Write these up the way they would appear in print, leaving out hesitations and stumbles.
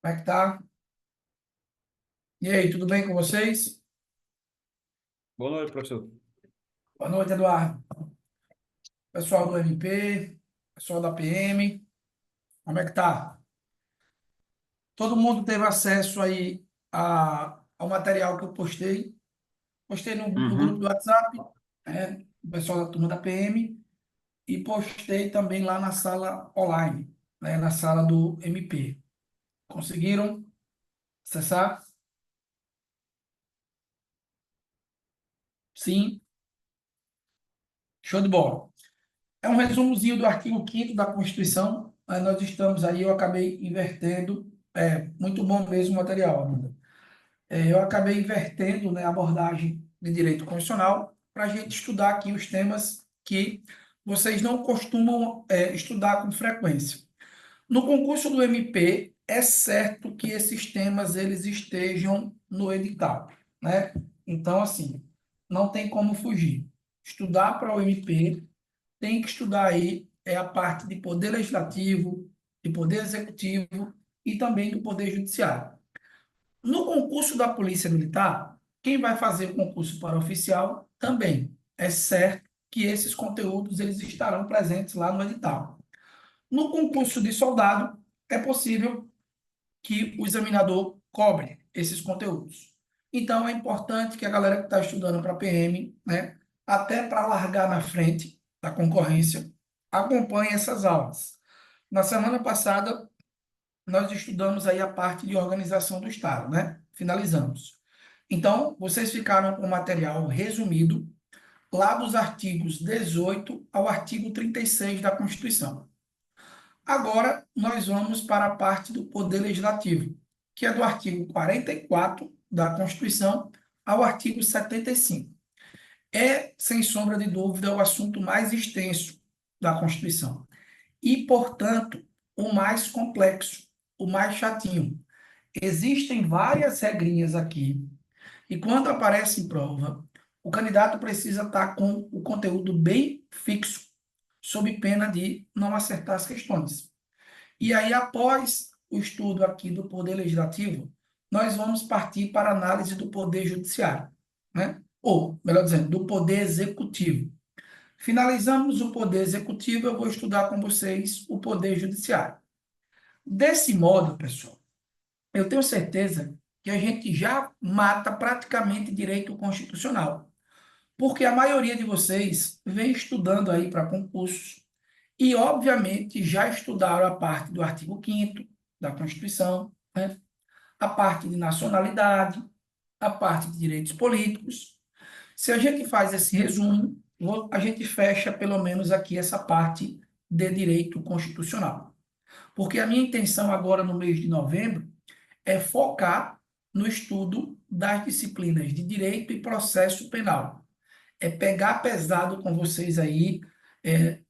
Como é que tá? E aí, tudo bem com vocês? Boa noite, professor. Boa noite, Eduardo. Pessoal do MP, pessoal da PM, como é que tá? Todo mundo teve acesso aí ao material que eu postei. Postei no grupo do Uhum. WhatsApp, o pessoal da turma da PM, e postei também lá na sala online, na sala do MP. Conseguiram acessar? Sim, show de bola. É um resumozinho do artigo 5º da Constituição. Nós estamos aí, eu acabei invertendo. Muito bom mesmo o material, Amanda. Eu acabei invertendo, né, a abordagem de direito constitucional para a gente estudar aqui os temas que vocês não costumam estudar com frequência. No concurso do MP, é certo que esses temas eles estejam no edital, né? Então, assim, não tem como fugir. Estudar para o MP tem que estudar aí a parte de poder legislativo, de poder executivo e também do poder judiciário. No concurso da Polícia Militar, quem vai fazer o concurso para oficial também. É certo que esses conteúdos eles estarão presentes lá no edital. No concurso de soldado, é possível que o examinador cobre esses conteúdos. Então, é importante que a galera que está estudando para PM, né, até para largar na frente da concorrência, acompanhe essas aulas. Na semana passada, nós estudamos aí a parte de organização do Estado, né? Finalizamos. Então, vocês ficaram com o material resumido lá dos artigos 18 ao artigo 36 da Constituição. Agora, nós vamos para a parte do Poder Legislativo, que é do artigo 44 da Constituição ao artigo 75. É, sem sombra de dúvida, o assunto mais extenso da Constituição e, portanto, o mais complexo, o mais chatinho. Existem várias regrinhas aqui, e quando aparece em prova, o candidato precisa estar com o conteúdo bem fixo, sob pena de não acertar as questões. E aí, após o estudo aqui do Poder Legislativo, nós vamos partir para a análise do Poder Judiciário, né? Ou, melhor dizendo, do Poder Executivo. Finalizamos o Poder Executivo, eu vou estudar com vocês o Poder Judiciário. Desse modo, pessoal, eu tenho certeza que a gente já mata praticamente direito constitucional, porque a maioria de vocês vem estudando aí para concursos e, obviamente, já estudaram a parte do artigo 5º da Constituição, né? A parte de nacionalidade, a parte de direitos políticos. Se a gente faz esse resumo, a gente fecha pelo menos aqui essa parte de direito constitucional. Porque a minha intenção agora no mês de novembro é focar no estudo das disciplinas de direito e processo penal. É pegar pesado com vocês aí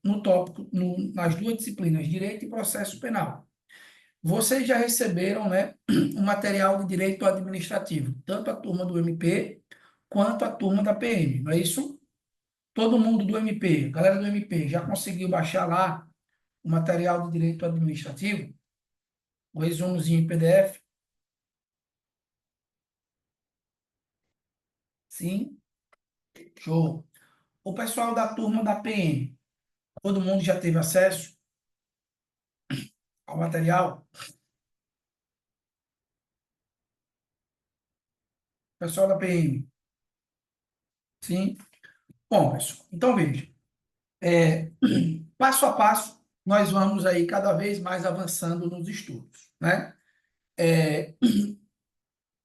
no tópico, nas duas disciplinas, direito e processo penal. Vocês já receberam, né, o material de direito administrativo, tanto a turma do MP quanto a turma da PM, não é isso? Todo mundo do MP, galera do MP, já conseguiu baixar lá o material de direito administrativo? O resumozinho em PDF? Sim? Show. O pessoal da turma da PM, todo mundo já teve acesso ao material? Pessoal da PM, sim? Bom, pessoal, então veja, passo a passo, nós vamos aí cada vez mais avançando nos estudos, né?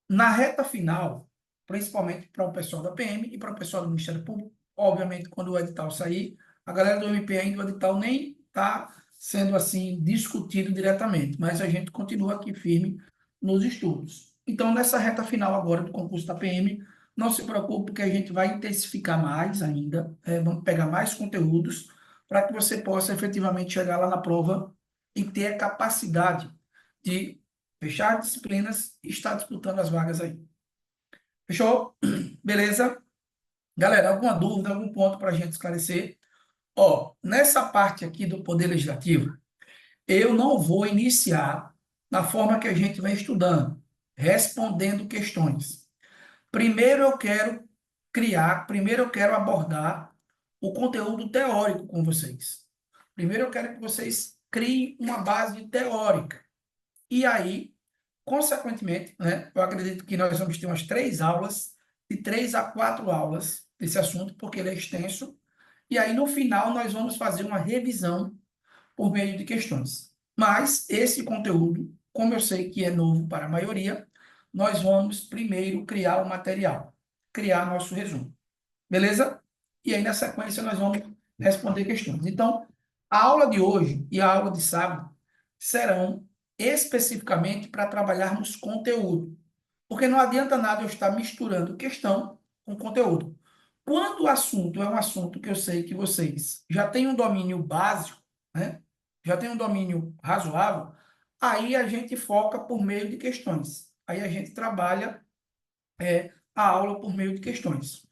Na reta final, principalmente para o pessoal da PM e para o pessoal do Ministério Público, obviamente, quando o edital sair, a galera do MP ainda, o edital nem está sendo assim discutido diretamente, mas a gente continua aqui firme nos estudos. Então, nessa reta final agora do concurso da PM, não se preocupe que a gente vai intensificar mais ainda, vamos pegar mais conteúdos para que você possa efetivamente chegar lá na prova e ter a capacidade de fechar disciplinas e estar disputando as vagas aí. Fechou? Beleza? Galera, alguma dúvida, algum ponto para a gente esclarecer? Ó, nessa parte aqui do Poder Legislativo, eu não vou iniciar na forma que a gente vem estudando, respondendo questões. Primeiro eu quero abordar o conteúdo teórico com vocês. Primeiro eu quero que vocês criem uma base teórica. E aí, consequentemente, né, eu acredito que nós vamos ter umas 3 aulas, de 3 a 4 aulas desse assunto, porque ele é extenso. E aí, no final, nós vamos fazer uma revisão por meio de questões. Mas esse conteúdo, como eu sei que é novo para a maioria, nós vamos primeiro criar o material, criar nosso resumo. Beleza? E aí, na sequência, nós vamos responder questões. Então, a aula de hoje e a aula de sábado serão especificamente para trabalharmos conteúdo. Porque não adianta nada eu estar misturando questão com conteúdo. Quando o assunto é um assunto que eu sei que vocês já têm um domínio básico, né? Já têm um domínio razoável, aí a gente foca por meio de questões. Aí a gente trabalha a aula por meio de questões.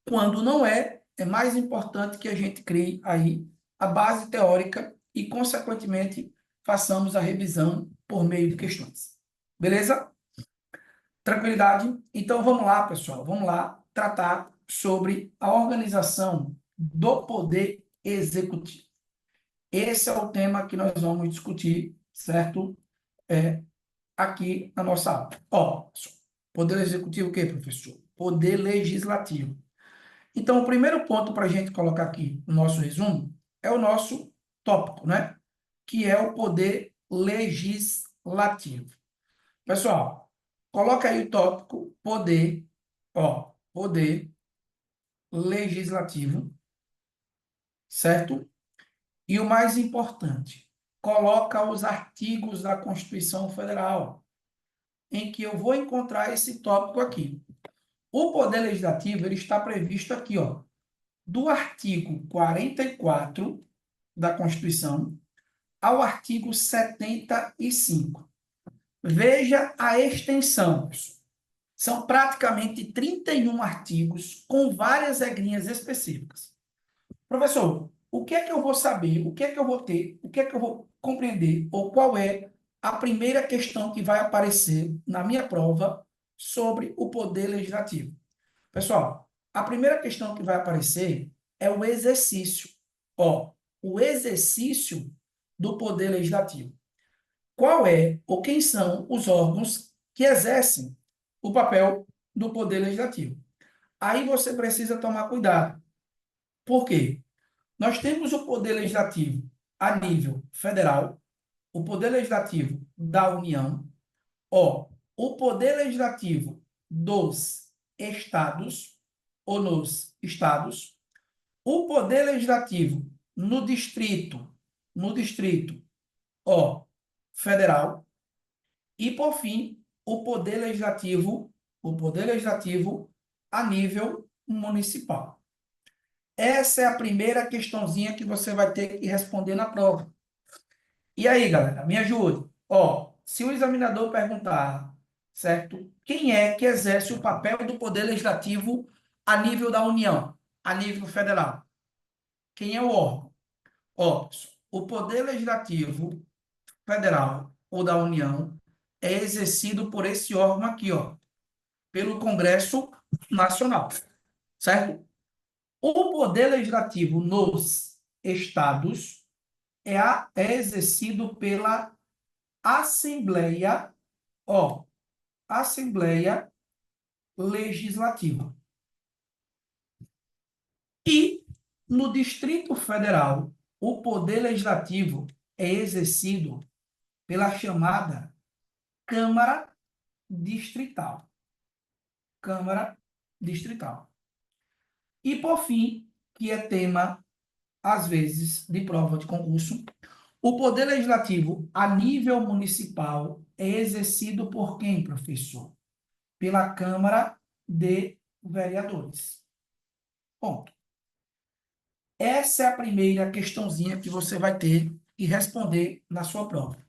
Quando não é, é mais importante que a gente crie aí a base teórica e, consequentemente, façamos a revisão por meio de questões. Beleza? Tranquilidade? Então vamos lá, pessoal. Vamos lá tratar sobre a organização do poder executivo. Esse é o tema que nós vamos discutir, certo? Aqui na nossa aula. Ó, poder executivo o quê, professor? Poder legislativo. Então, o primeiro ponto para a gente colocar aqui no nosso resumo é o nosso tópico, né? Que é o poder legislativo. Pessoal, coloca aí o tópico poder, ó, poder legislativo, certo? E o mais importante, coloca os artigos da Constituição Federal, em que eu vou encontrar esse tópico aqui. O poder legislativo, ele está previsto aqui, ó, do artigo 44 da Constituição ao artigo 75. Veja a extensão. São praticamente 31 artigos com várias regrinhas específicas. Professor, o que é que eu vou saber? O que é que eu vou ter? O que é que eu vou compreender? Ou qual é a primeira questão que vai aparecer na minha prova sobre o poder legislativo? Pessoal, a primeira questão que vai aparecer é o exercício. Ó, o exercício do poder legislativo. Qual é ou quem são os órgãos que exercem o papel do poder legislativo? Aí você precisa tomar cuidado. Por quê? Nós temos o poder legislativo a nível federal, o poder legislativo da União, ó, o poder legislativo dos estados ou nos estados, o poder legislativo no distrito, ó, federal, e por fim, o poder legislativo a nível municipal. Essa é a primeira questãozinha que você vai ter que responder na prova. E aí, galera, me ajude. Ó, se o examinador perguntar, certo? Quem é que exerce o papel do poder legislativo a nível da União, a nível federal? Quem é o órgão? Ó, o poder legislativo federal ou da União é exercido por esse órgão aqui, ó, pelo Congresso Nacional, certo? O poder legislativo nos estados é exercido pela Assembleia, ó, Assembleia Legislativa. E no Distrito Federal, o poder legislativo é exercido pela chamada Câmara Distrital. Câmara Distrital. E, por fim, que é tema, às vezes, de prova de concurso, o poder legislativo a nível municipal é exercido por quem, professor? Pela Câmara de Vereadores. Ponto. Essa é a primeira questãozinha que você vai ter que responder na sua prova.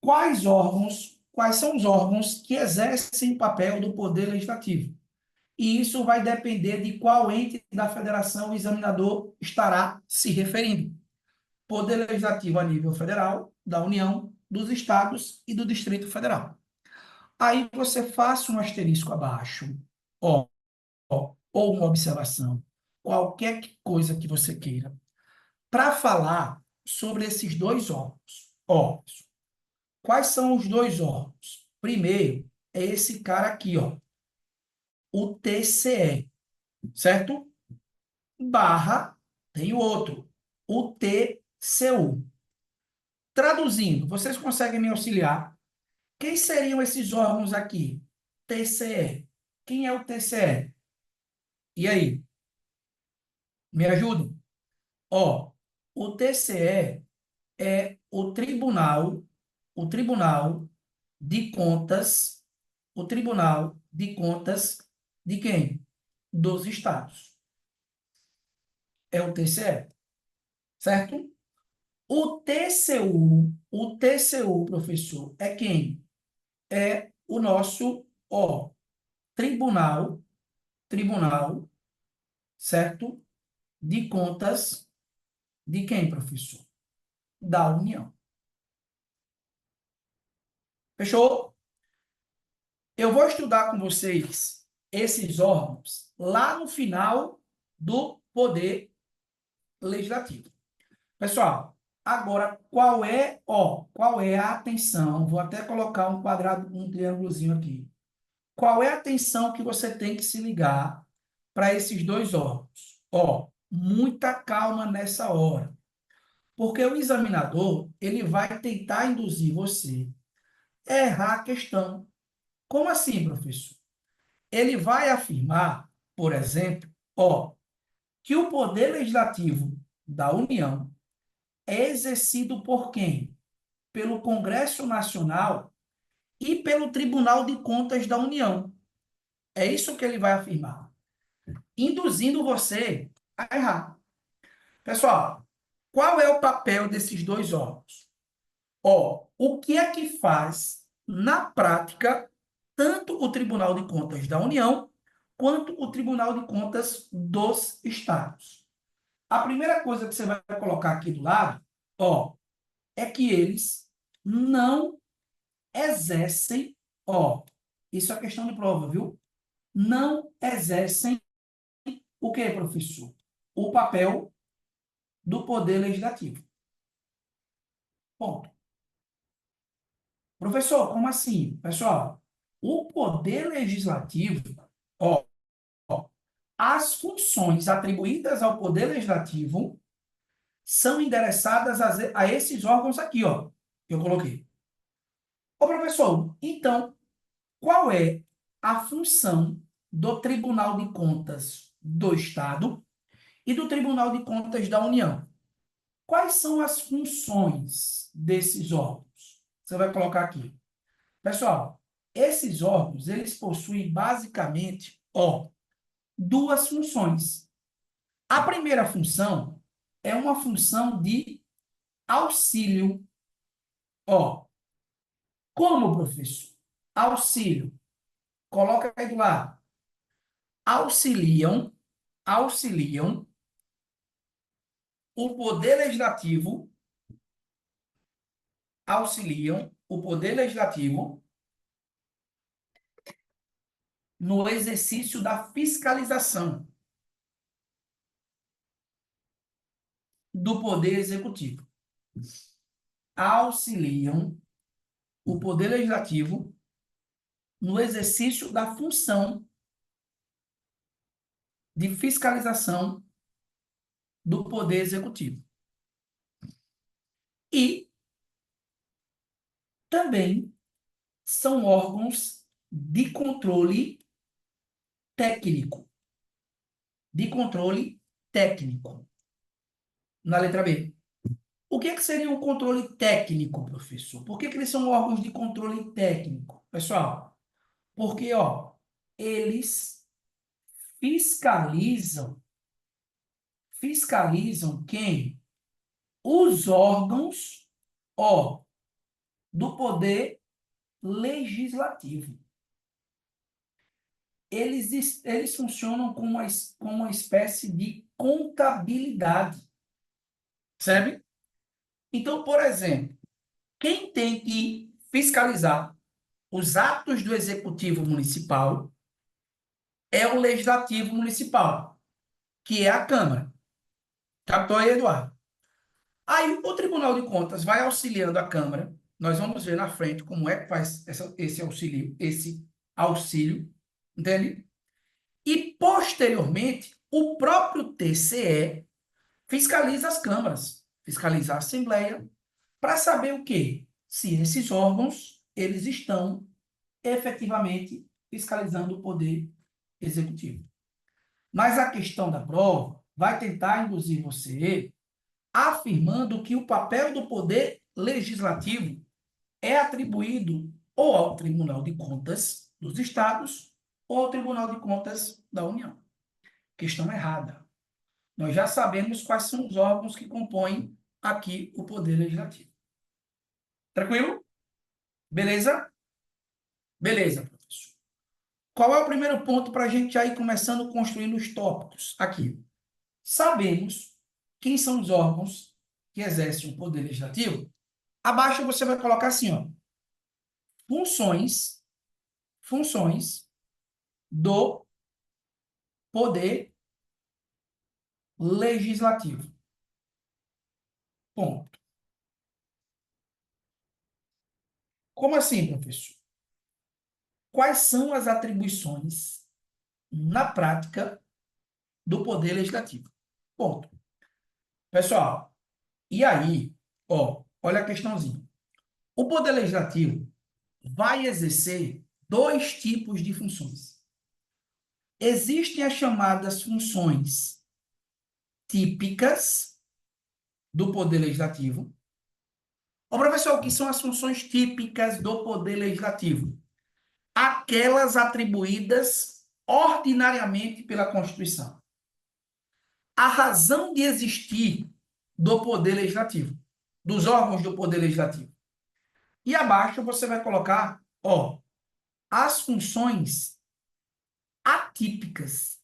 Quais são os órgãos que exercem o papel do poder legislativo? E isso vai depender de qual ente da federação o examinador estará se referindo. Poder legislativo a nível federal, da União, dos estados e do Distrito Federal. Aí você faça um asterisco abaixo, ó, ou uma observação, qualquer coisa que você queira, para falar sobre esses dois órgãos. Ó, quais são os dois órgãos? Primeiro, é esse cara aqui, ó, o TCE, certo? Barra, tem o outro, o TCU. Traduzindo, vocês conseguem me auxiliar? Quem seriam esses órgãos aqui? TCE. Quem é o TCE? E aí? Me ajudem? Ó, o TCE é o Tribunal de Contas, o Tribunal de Contas de quem? Dos estados. É o TCE, certo? O TCU, professor, é quem? É o nosso, ó, tribunal, certo? De Contas de quem, professor? Da União. Fechou? Eu vou estudar com vocês esses órgãos lá no final do Poder Legislativo. Pessoal, agora qual é a atenção? Vou até colocar um quadrado, um triângulozinho aqui. Qual é a atenção que você tem que se ligar para esses dois órgãos? Ó, muita calma nessa hora, porque o examinador, ele vai tentar induzir você a errar a questão. Como assim, professor? Ele vai afirmar, por exemplo, ó, que o poder legislativo da União é exercido por quem? Pelo Congresso Nacional e pelo Tribunal de Contas da União. É isso que ele vai afirmar, induzindo você a errar. Pessoal, qual é o papel desses dois órgãos? Ó, o que é que faz, na prática, tanto o Tribunal de Contas da União quanto o Tribunal de Contas dos Estados? A primeira coisa que você vai colocar aqui do lado, ó, é que eles não exercem, ó, isso é questão de prova, viu? Não exercem o que, professor? O papel do Poder Legislativo. Ponto. Professor, como assim? Pessoal, o Poder Legislativo, ó, as funções atribuídas ao Poder Legislativo são endereçadas a esses órgãos aqui, ó, que eu coloquei. Ô, professor, então, qual é a função do Tribunal de Contas do Estado e do Tribunal de Contas da União? Quais são as funções desses órgãos? Você vai colocar aqui. Pessoal, esses órgãos, eles possuem basicamente, ó, duas funções. A primeira função é uma função de auxílio. Ó, como, professor? Auxílio. Coloca aí do lado. Auxiliam, auxiliam o Poder Legislativo, auxiliam o Poder Legislativo no exercício da fiscalização do Poder Executivo. Auxiliam o Poder Legislativo no exercício da função de fiscalização do Poder Executivo. E também são órgãos de controle técnico. De controle técnico. Na letra B. O que seria o controle técnico, professor? Por que eles são órgãos de controle técnico? Pessoal, porque, ó, eles fiscalizam quem? Os órgãos, ó, do poder legislativo. Eles funcionam como uma espécie de contabilidade. Percebe? Então, por exemplo, Quem tem que fiscalizar os atos do executivo municipal é o legislativo municipal, que é a Câmara. Captou aí, Eduardo? Aí o Tribunal de Contas vai auxiliando a Câmara. Nós vamos ver na frente como é que faz esse auxílio, entende? E, posteriormente, o próprio TCE fiscaliza as câmaras, fiscaliza a Assembleia, para saber o quê? Se esses órgãos, eles estão efetivamente fiscalizando o poder executivo. Mas a questão da prova vai tentar induzir você afirmando que o papel do poder legislativo é atribuído ou ao Tribunal de Contas dos Estados ou ao Tribunal de Contas da União. Questão errada. Nós já sabemos quais são os órgãos que compõem aqui o poder legislativo. Tranquilo? Beleza? Beleza, professor. Qual é o primeiro ponto para a gente já ir começando construindo os tópicos aqui? Sabemos quem são os órgãos que exercem o poder legislativo. Abaixo você vai colocar assim, ó, funções do poder legislativo. Ponto. Como assim, professor? Quais são as atribuições na prática do poder legislativo? Ponto. Pessoal, e aí, ó, olha a questãozinha. O poder legislativo vai exercer dois tipos de funções. Existem as chamadas funções típicas do poder legislativo. Ô, professor, o que são as funções típicas do poder legislativo? Aquelas atribuídas ordinariamente pela Constituição. A razão de existir do poder legislativo, dos órgãos do poder legislativo. E abaixo você vai colocar, ó, as funções atípicas.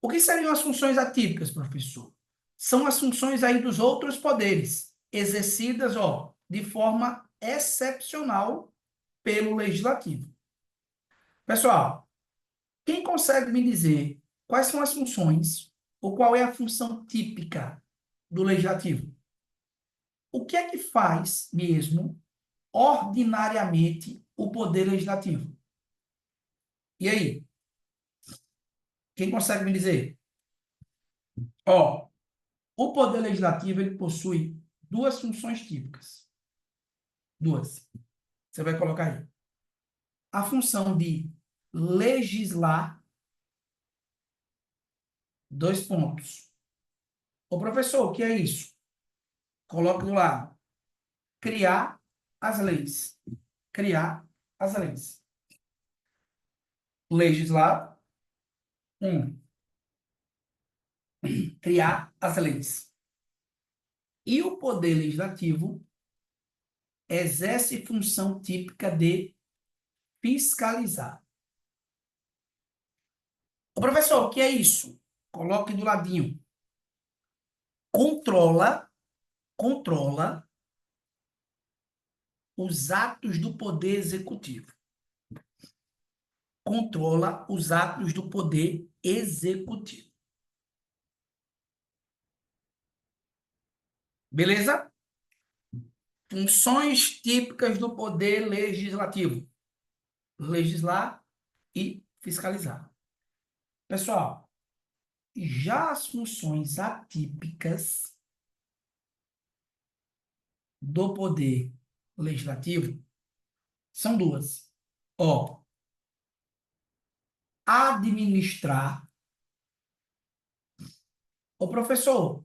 O que seriam as funções atípicas, professor? São as funções aí dos outros poderes, exercidas, ó, de forma excepcional pelo legislativo. Pessoal, quem consegue me dizer quais são as funções ou qual é a função típica do legislativo? O que é que faz mesmo, ordinariamente, o poder legislativo? E aí? Quem consegue me dizer? Ó, o poder legislativo ele possui duas funções típicas. Duas. Você vai colocar aí. A função de legislar, dois pontos. Ô, professor, o que é isso? Coloque do lado. Criar as leis. Criar as leis. Legislar. Criar as leis. E o poder legislativo exerce função típica de fiscalizar. Ô, professor, o que é isso? Coloque do ladinho. Controla os atos do poder executivo. Controla os atos do poder executivo. Beleza? Funções típicas do poder legislativo. Legislar e fiscalizar. Pessoal, já as funções atípicas do poder legislativo são duas. Ó, administrar. Ô, professor,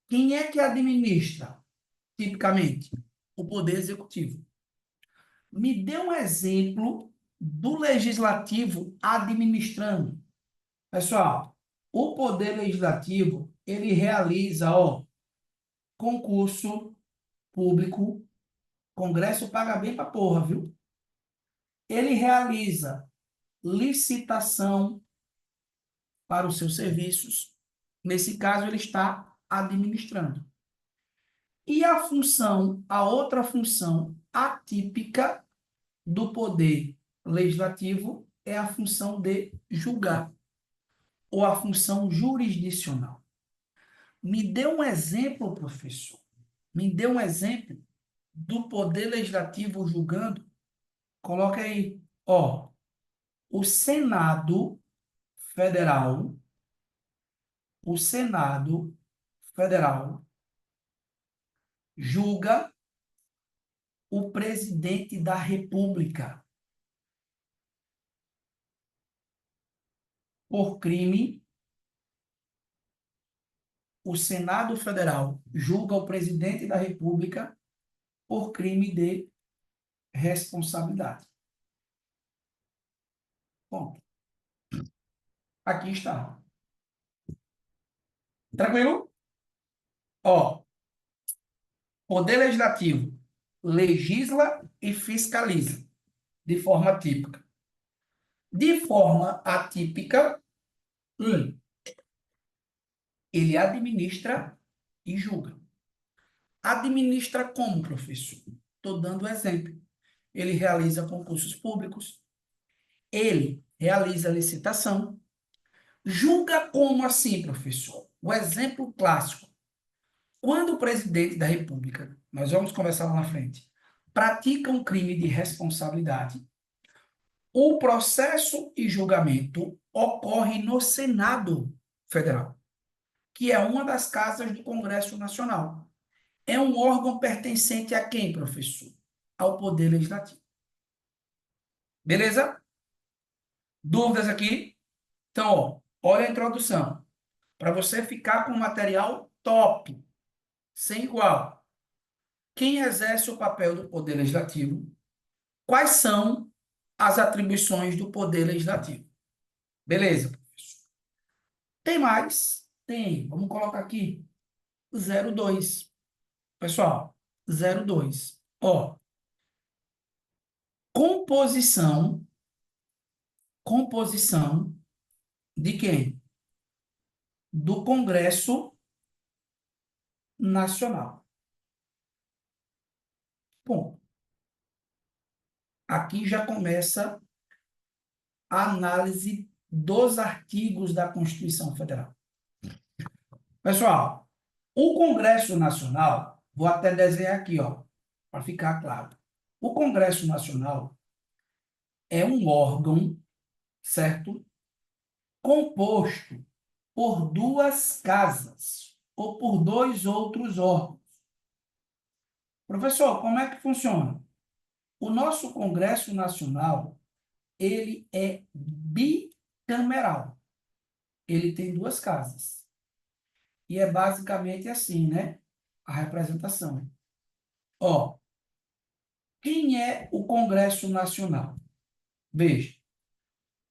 quem é que administra, tipicamente? O poder executivo. Me dê um exemplo do legislativo administrando. Pessoal, o poder legislativo, ele realiza, ó, concurso público, Congresso paga bem pra porra, viu? Ele realiza licitação para os seus serviços. Nesse caso, ele está administrando. E a outra função atípica do poder legislativo é a função de julgar, ou a função jurisdicional. Me dê um exemplo, professor. Me dê um exemplo do poder legislativo julgando. Coloca aí, ó, o Senado Federal, o Senado Federal julga o presidente da República por crime. O Senado Federal julga o presidente da República por crime de responsabilidade. Bom, aqui está. Tranquilo? Ó, poder legislativo legisla e fiscaliza de forma típica. De forma atípica, ele administra e julga. Administra como, professor? Estou dando exemplo. Ele realiza concursos públicos, ele realiza licitação. Julga como assim, professor? O exemplo clássico. Quando o presidente da República, nós vamos conversar lá na frente, pratica um crime de responsabilidade, o processo e julgamento ocorre no Senado Federal, que é uma das casas do Congresso Nacional. É um órgão pertencente a quem, professor? Ao Poder Legislativo. Beleza? Dúvidas aqui? Então, ó, olha a introdução. Para você ficar com um material top, sem igual. Quem exerce o papel do Poder Legislativo? Quais são as atribuições do Poder Legislativo? Beleza, professor. Tem mais? Tem. Vamos colocar aqui 02. Pessoal, 02. Ó, composição de quem? Do Congresso Nacional. Bom, aqui já começa a análise dos artigos da Constituição Federal. Pessoal, o Congresso Nacional, vou até desenhar aqui, ó, para ficar claro. O Congresso Nacional é um órgão, certo? Composto por duas casas ou por dois outros órgãos. Professor, como é que funciona? O nosso Congresso Nacional, ele é bicameral. Ele tem duas casas. E é basicamente assim, né? A representação. Ó, quem é o Congresso Nacional? Veja,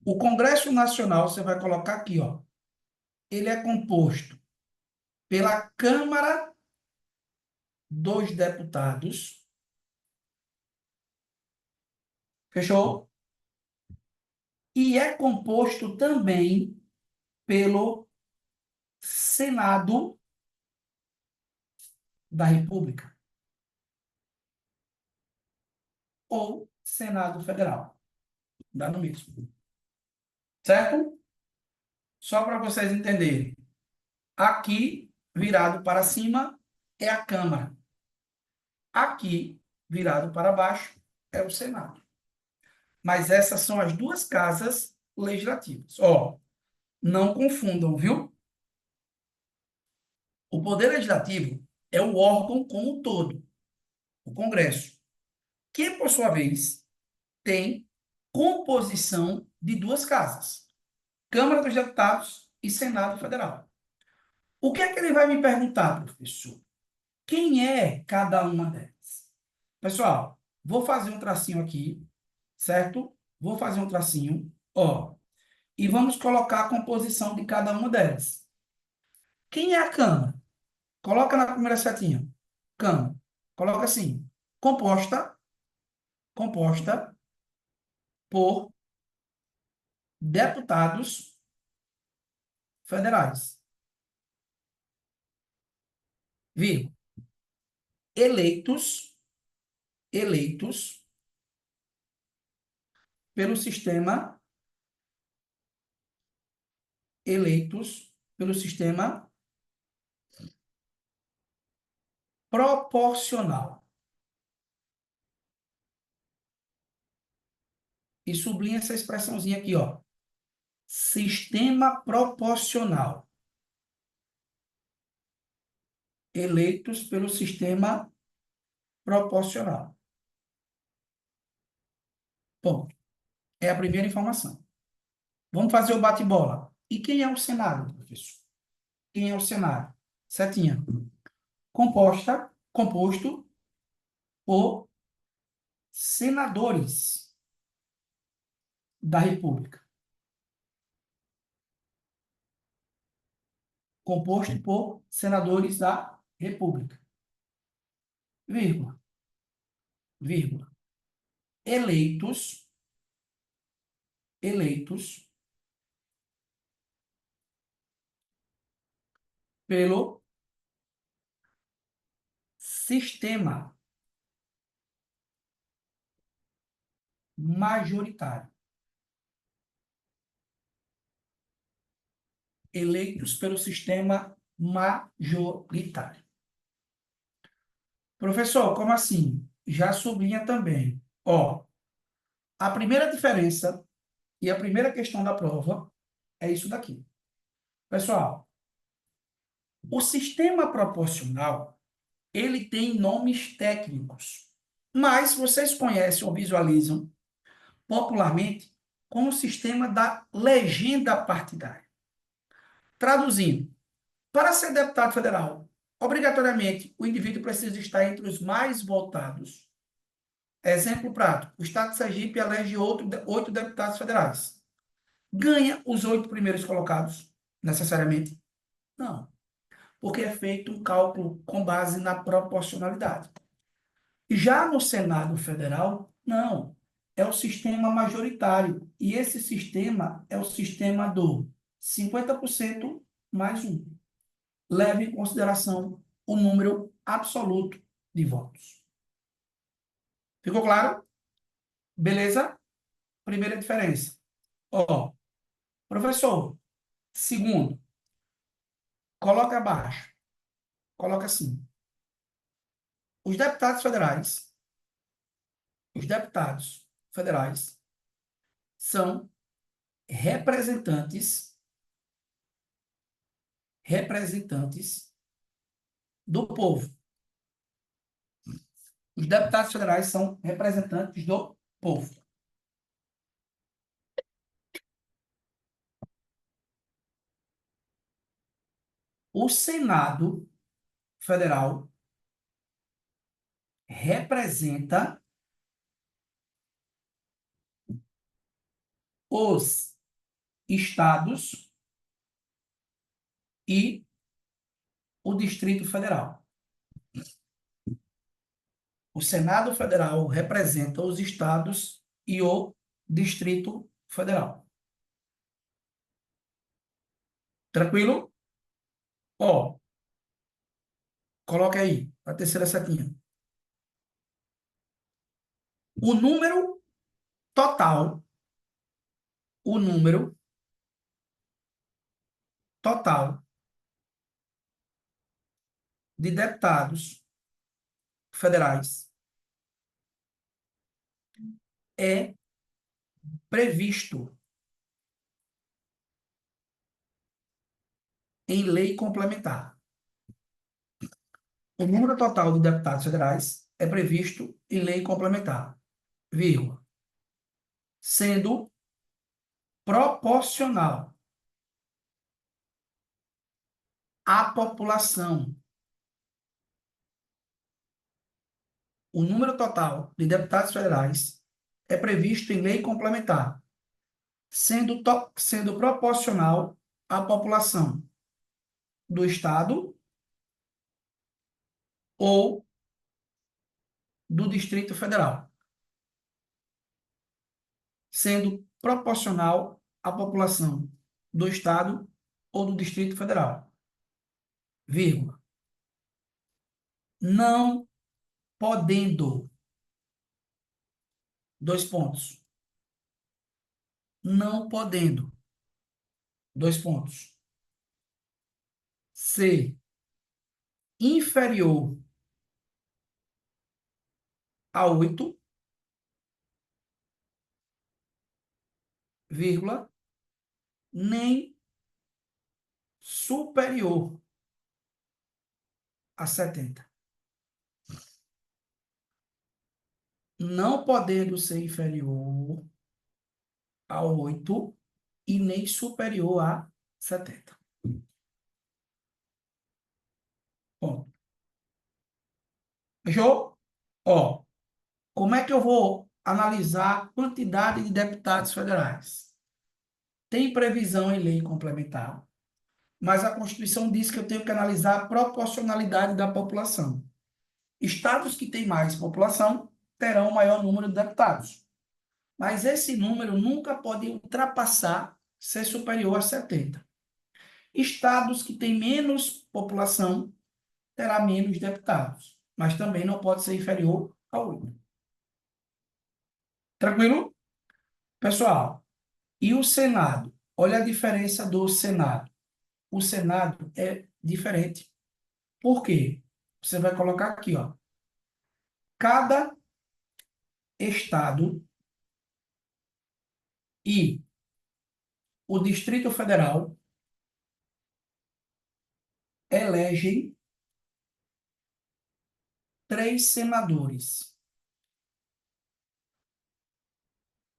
o Congresso Nacional, você vai colocar aqui, ó. Ele é composto pela Câmara dos Deputados. Fechou? E é composto também pelo Senado da República ou Senado Federal. Dá no mesmo. Certo? Só para vocês entenderem. Aqui, virado para cima, é a Câmara. Aqui, virado para baixo, é o Senado. Mas essas são as duas casas legislativas. Ó, não confundam, viu? O Poder Legislativo é o órgão como um todo, o Congresso, que, por sua vez, tem composição de duas casas, Câmara dos Deputados e Senado Federal. O que é que ele vai me perguntar, professor? Quem é cada uma delas? Pessoal, vou fazer um tracinho aqui, certo? Vou fazer um tracinho, ó, e vamos colocar a composição de cada uma delas. Quem é a Câmara? Coloca na primeira setinha. Câmara. Coloca assim, composta por deputados federais. Viu? eleitos pelo sistema, proporcional. E sublinha essa expressãozinha aqui, ó. Sistema proporcional. Eleitos pelo sistema proporcional. Ponto. É a primeira informação. Vamos fazer o bate-bola. E quem é o Senado, professor? Quem é o Senado? Setinha. Composto por senadores da República. Composto por senadores da República. Vírgula. Vírgula. Eleitos pelo sistema majoritário. Eleitos pelo sistema majoritário. Professor, como assim? Já sublinha também. Ó, a primeira diferença e a primeira questão da prova é isso daqui. Pessoal, o sistema proporcional, ele tem nomes técnicos, mas vocês conhecem ou visualizam popularmente como o sistema da legenda partidária. Traduzindo, para ser deputado federal, obrigatoriamente o indivíduo precisa estar entre os mais votados. Exemplo prático, o estado de Sergipe elege 8 deputados federais. Ganha os 8 primeiros colocados, necessariamente? Não, porque é feito um cálculo com base na proporcionalidade. Já no Senado Federal, não. É o sistema majoritário. E esse sistema é o sistema do 50% mais um. Leve em consideração o número absoluto de votos. Ficou claro? Beleza? Primeira diferença. Ó, professor, segundo, coloca abaixo. Coloca assim. Os deputados federais são representantes do povo. Os deputados federais são representantes do povo. O Senado Federal representa os estados e o Distrito Federal. O Senado Federal representa os estados e o Distrito Federal. Tranquilo? Ó, coloca aí, a terceira setinha. O número total de deputados federais é previsto em lei complementar. O número total de deputados federais é previsto em lei complementar, vírgula, sendo proporcional à população. O número total de deputados federais é previsto em lei complementar, sendo proporcional à população do Estado ou do Distrito Federal, sendo proporcional à população do Estado ou do Distrito Federal, vírgula. Não podendo, dois pontos, não podendo, dois pontos, ser inferior a 8, vírgula, nem superior a 70. Não podendo ser inferior a 8 e nem superior a 70. Bom, fechou? Ó, como é que eu vou analisar a quantidade de deputados federais? Tem previsão em lei complementar, mas a Constituição diz que eu tenho que analisar a proporcionalidade da população. Estados que têm mais população terão maior número de deputados, mas esse número nunca pode ultrapassar, ser superior a 70. Estados que têm menos população terá menos deputados, mas também não pode ser inferior a 8. Tranquilo? Pessoal, e o Senado? Olha a diferença do Senado. O Senado é diferente. Por quê? Você vai colocar aqui, ó. Cada estado e o Distrito Federal elegem 3 senadores.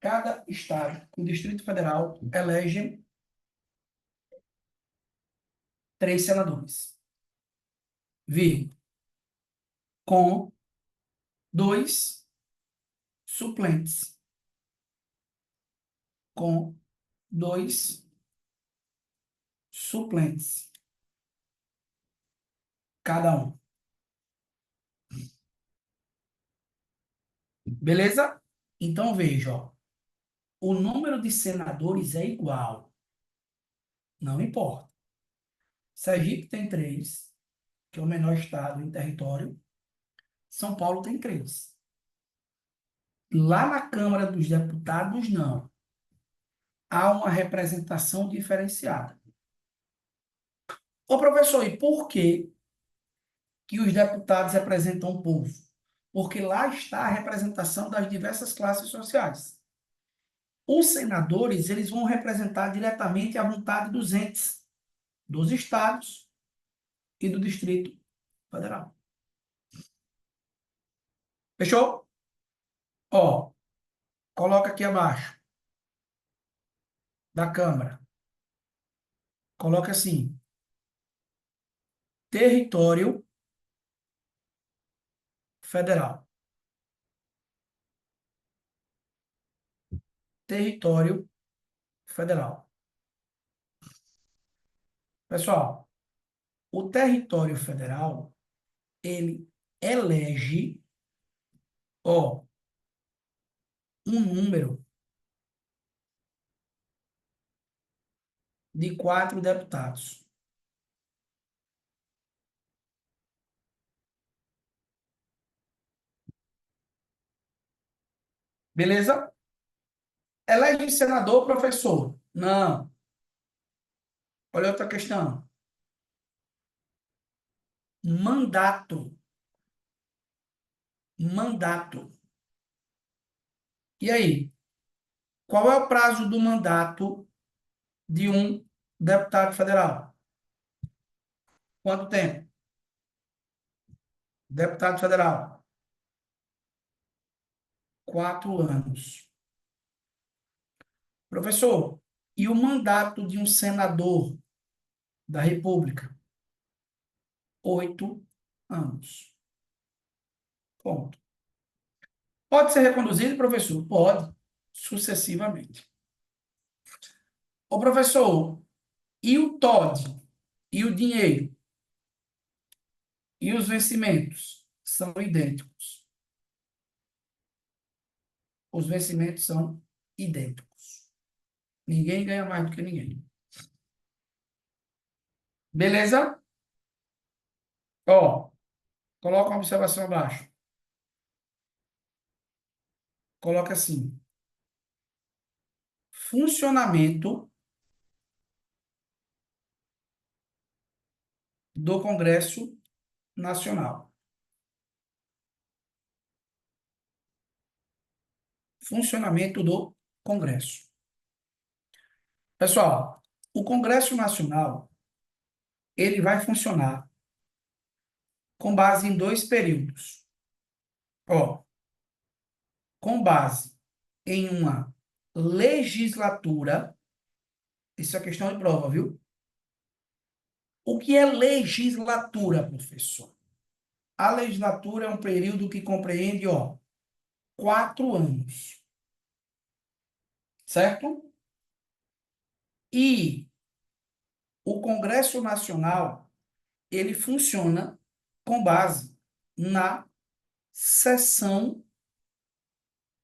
Cada estado e o Distrito Federal elegem 3 senadores. Vírgula. Com 2 suplentes. Com 2 suplentes. Cada um. Beleza? Então veja, ó. O número de senadores é igual. Não importa. Sergipe tem 3, que é o menor estado em território. São Paulo tem 3. Lá na Câmara dos Deputados, não. Há uma representação diferenciada. Ô, professor, e por que os deputados representam o povo? Porque lá está a representação das diversas classes sociais. Os senadores, eles vão representar diretamente a vontade dos entes, dos estados e do Distrito Federal. Fechou? Ó, coloca aqui abaixo da Câmara. Coloca assim: território federal. Território federal. Pessoal, o território federal, ele elege, ó, um número de 4 deputados. Beleza? Elege senador, professor? Não. Olha outra questão. Mandato. Mandato. E aí? Qual é o prazo do mandato de um deputado federal? Quanto tempo? Deputado federal. 4 anos. Professor, e o mandato de um senador da República? 8 anos. Ponto. Pode ser reconduzido, professor? Pode, sucessivamente. Ô, professor, e o TOD? E o dinheiro? E os vencimentos? São idênticos. Os vencimentos são idênticos. Ninguém ganha mais do que ninguém. Beleza? Ó, coloca uma observação abaixo. coloca assim: funcionamento do Congresso Nacional. Funcionamento do Congresso. Pessoal, o Congresso Nacional, ele vai funcionar com base em dois períodos. Ó, com base em uma legislatura, isso é questão de prova, viu? O que é legislatura, professor? A legislatura é um período que compreende, 4 anos, certo? E o Congresso Nacional, ele funciona com base na sessão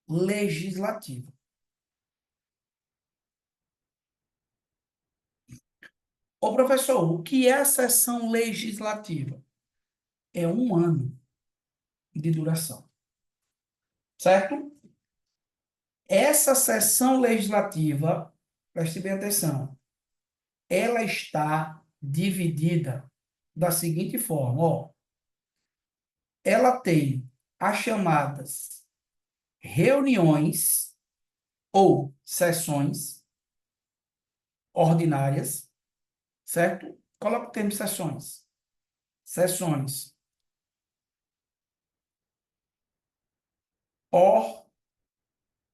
legislativa. Ô, professor, o que é a sessão legislativa? É 1 ano de duração, certo? Essa sessão legislativa, preste bem atenção, ela está dividida da seguinte forma, ela tem as chamadas reuniões ou sessões ordinárias, certo? Coloca o termo sessões. Sessões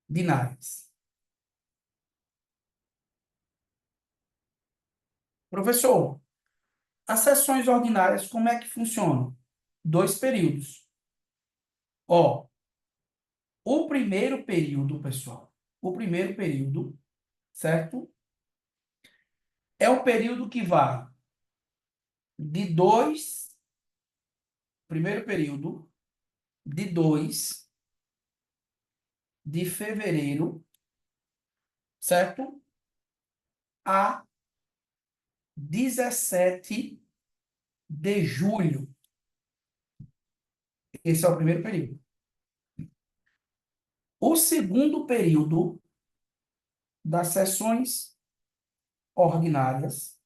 ordinárias. Professor, as sessões ordinárias, como é que funcionam? 2 períodos. O primeiro período, pessoal, o primeiro período, certo? É um período que vai de 2, primeiro período, de 2 de fevereiro, certo? A 17 de julho. Esse é o primeiro período. O segundo período das sessões ordinárias,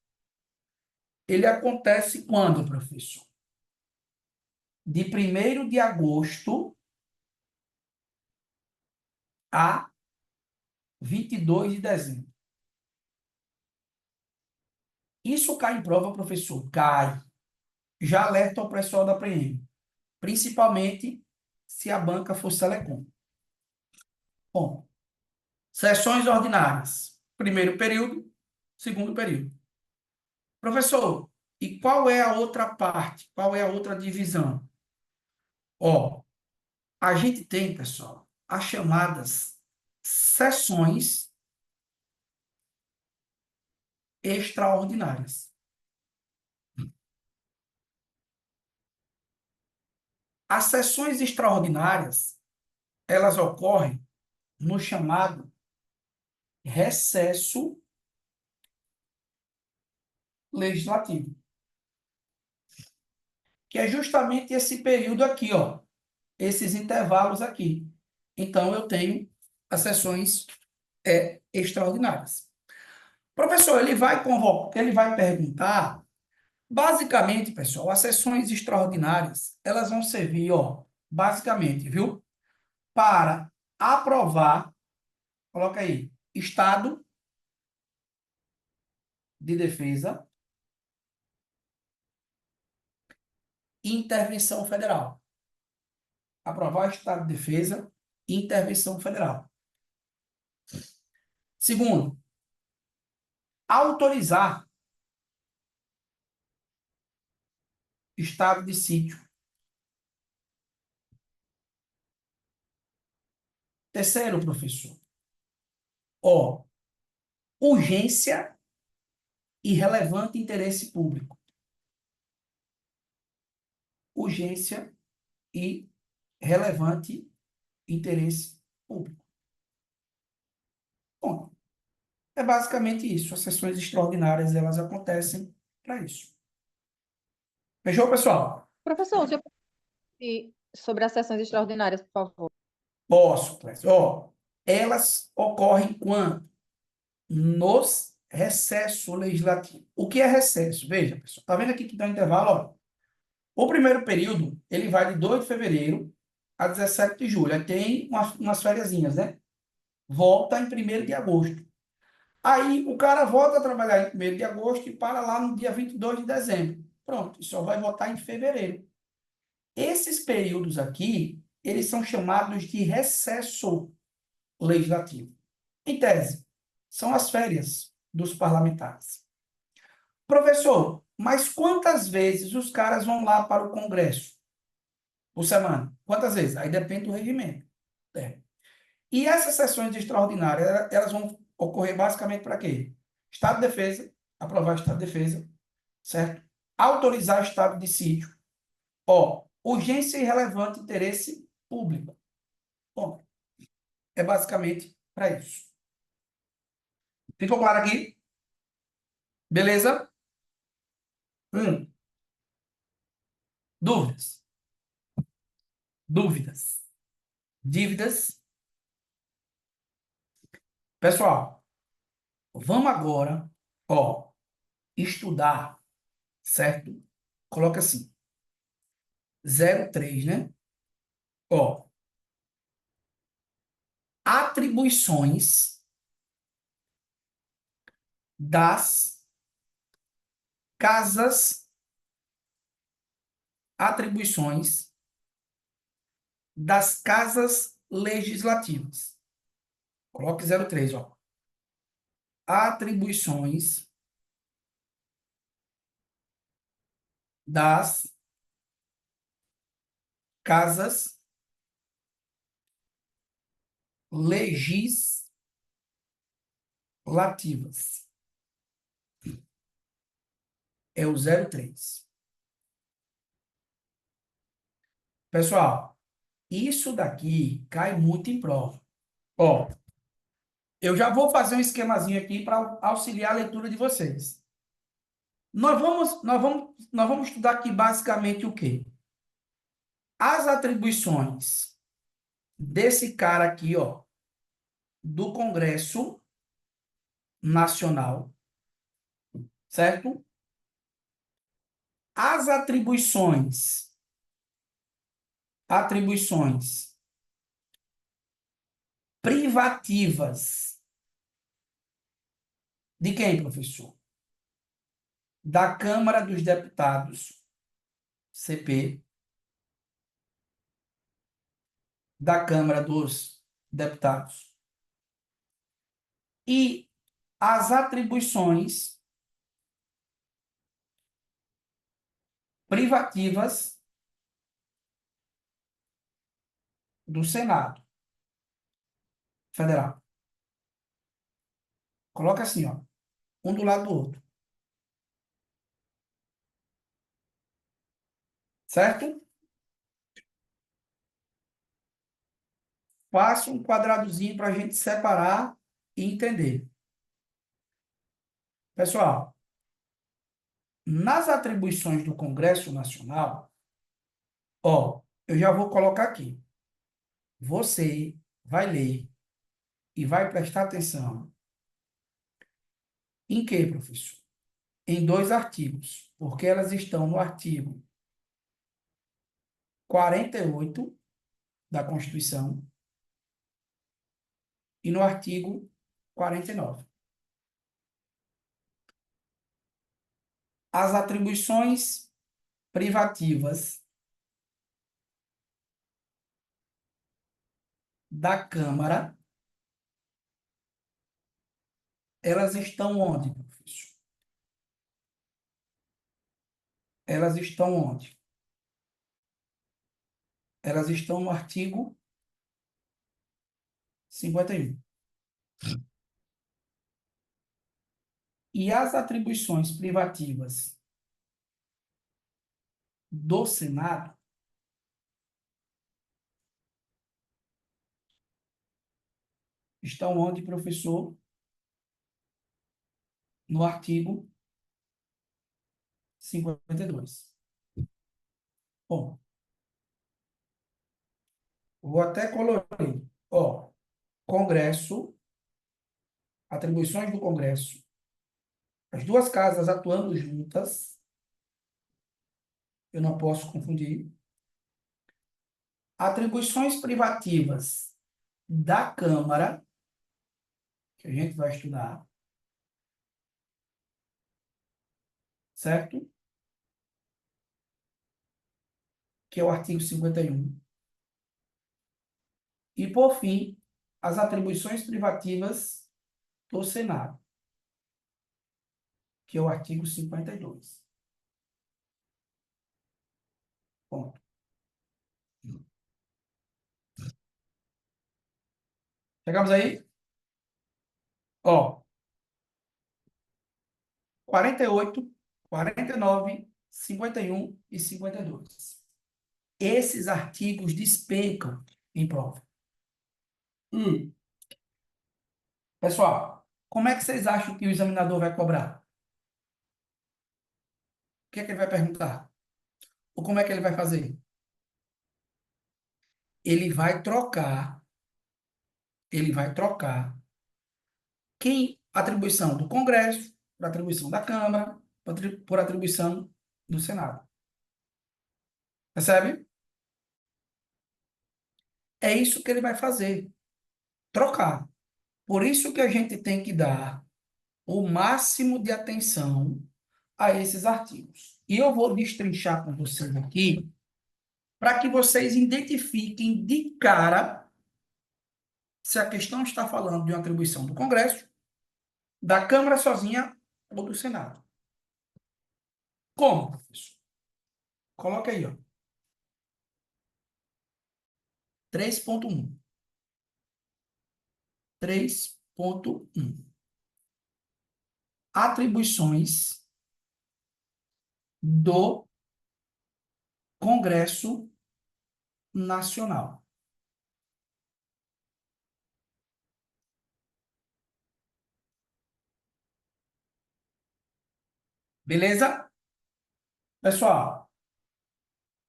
ele acontece quando, professor? De 1º de agosto a 22 de dezembro. Isso cai em prova, professor? Cai. Já alerta o pessoal da PREEM, principalmente se a banca for Selecom. Bom, sessões ordinárias. Primeiro período, segundo período. Professor, e qual é a outra parte? Qual é a outra divisão? A gente tem, pessoal, as chamadas sessões extraordinárias. As sessões extraordinárias, elas ocorrem no chamado recesso legislativo, que é justamente esse período aqui, esses intervalos aqui. Então, eu tenho as sessões extraordinárias. Professor, ele vai convocar, ele vai perguntar, basicamente, pessoal, as sessões extraordinárias, elas vão servir, basicamente, viu? Para aprovar, coloca aí, estado de defesa e intervenção federal. Aprovar estado de defesa e intervenção federal. Segundo, autorizar estado de sítio. Terceiro, professor, urgência e relevante interesse público. Urgência e relevante interesse público. Bom, é basicamente isso. As sessões extraordinárias, elas acontecem para isso. Fechou, pessoal? Professor, o senhor pode repetir sobre as sessões extraordinárias, por favor? Posso, Clécio. Ó, elas ocorrem quando? Nos recesso legislativo. O que é recesso? Veja, pessoal, tá vendo aqui que dá um intervalo? Ó. O primeiro período, ele vai de 2 de fevereiro a 17 de julho. Aí tem umas fériasinhas, né? Volta em 1º de agosto. Aí o cara volta a trabalhar em 1º de agosto e para lá no dia 22 de dezembro. Pronto, e só vai votar em fevereiro. Esses períodos aqui, eles são chamados de recesso legislativo. Em tese, são as férias dos parlamentares. Professor, mas quantas vezes os caras vão lá para o Congresso por semana? Quantas vezes? Aí depende do regimento. É. E essas sessões extraordinárias, elas vão ocorrer basicamente para quê? Estado de defesa, aprovar estado de defesa, certo? Autorizar estado de sítio. Ó, urgência e relevante interesse público. Bom, é basicamente para isso. Ficou claro aqui? Beleza? Hum. Dúvidas? Dúvidas? Dívidas? Pessoal, vamos agora, ó, estudar, certo? Coloca assim, 03, né? Ó, atribuições das casas, atribuições das casas legislativas. Coloque 03, ó. Atribuições das casas legislativas. É o 03. Pessoal, isso daqui cai muito em prova. Ó, eu já vou fazer um esquemazinho aqui para auxiliar a leitura de vocês. Nós vamos estudar aqui basicamente o quê? As atribuições desse cara aqui, ó, do Congresso Nacional, certo? As atribuições privativas de quem, professor? Da Câmara dos Deputados, CP, da Câmara dos Deputados, e as atribuições privativas do Senado Federal. Coloca assim, ó, um do lado do outro, certo? Faça um quadradozinho para a gente separar e entender. Pessoal, nas atribuições do Congresso Nacional, ó, eu já vou colocar aqui. Você vai ler e vai prestar atenção em quê, professor? Em 2 artigos, porque elas estão no artigo 48 da Constituição e no artigo 49. As atribuições privativas da Câmara, elas estão onde, professor? Elas estão onde? Elas estão no artigo 51. E as atribuições privativas do Senado estão onde, professor? No artigo 52. Bom, Vou até colorir. Ó, Congresso, atribuições do Congresso, as duas casas atuando juntas, eu não posso confundir. Atribuições privativas da Câmara, que a gente vai estudar, certo? Que é o artigo 51. E, por fim, as atribuições privativas do Senado, que é o artigo 52. Ponto. Chegamos aí? Ó, 48, 49, 51 e 52. Esses artigos despencam em prova. Pessoal, como é que vocês acham que o examinador vai cobrar? O que é que ele vai perguntar? Ou como é que ele vai fazer? Ele vai trocar, ele vai trocar quem atribuição do Congresso, por atribuição da Câmara, por atribuição do Senado. Percebe? É isso que ele vai fazer, trocar. Por isso que a gente tem que dar o máximo de atenção a esses artigos. E eu vou destrinchar com vocês aqui para que vocês identifiquem de cara se a questão está falando de uma atribuição do Congresso, da Câmara sozinha ou do Senado. Como, professor? Coloca aí, ó. 3.1. 3.1. Atribuições do Congresso Nacional. Beleza? Pessoal,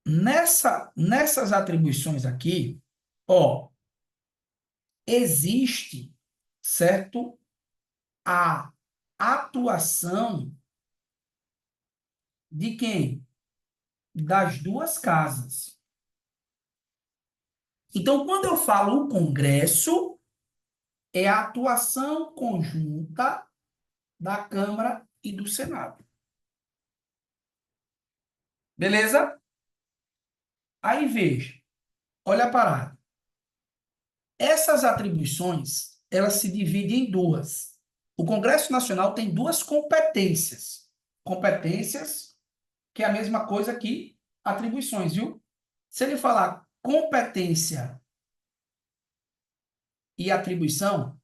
nessas atribuições aqui, ó, existe, certo, a atuação de quem? Das duas casas. Então, quando eu falo o Congresso, é a atuação conjunta da Câmara e do Senado. Beleza? Aí veja, olha a parada. Essas atribuições, elas se dividem em duas. O Congresso Nacional tem duas competências. Competências, que é a mesma coisa que atribuições, viu? Se ele falar competência e atribuição,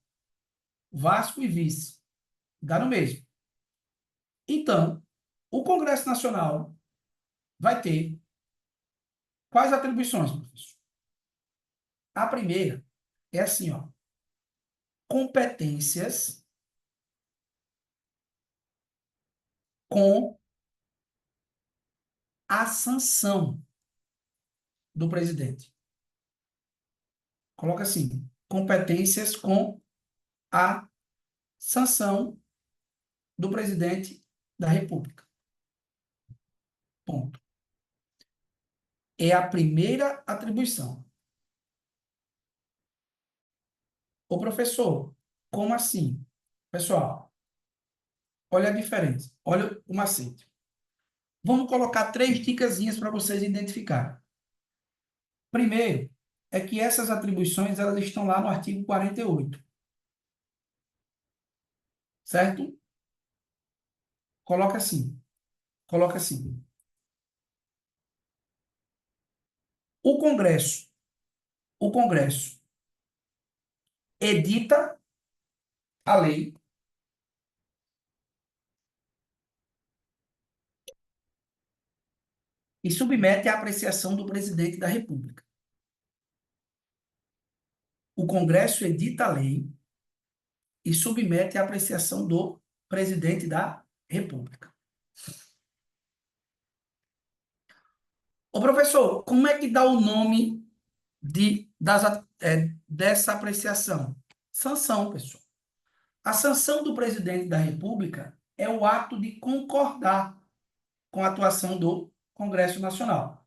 Vasco e vice, dá no mesmo. Então, o Congresso Nacional vai ter quais atribuições, professor? A primeira é assim, ó, competências com a sanção do presidente. Coloca assim, competências com a sanção do presidente da República. Ponto. É a primeira atribuição. Ô, professor, como assim? Pessoal, olha a diferença. Olha o macete. Vamos colocar três dicasinhas para vocês identificarem. Primeiro, é que essas atribuições elas estão lá no artigo 48. Certo? Coloca assim. Coloca assim. O Congresso, o Congresso edita a lei e submete à apreciação do presidente da República. O Congresso edita a lei e submete à apreciação do presidente da República. Ô, professor, como é que dá o nome dessa apreciação? Sanção, pessoal. A sanção do presidente da República é o ato de concordar com a atuação do Congresso Nacional.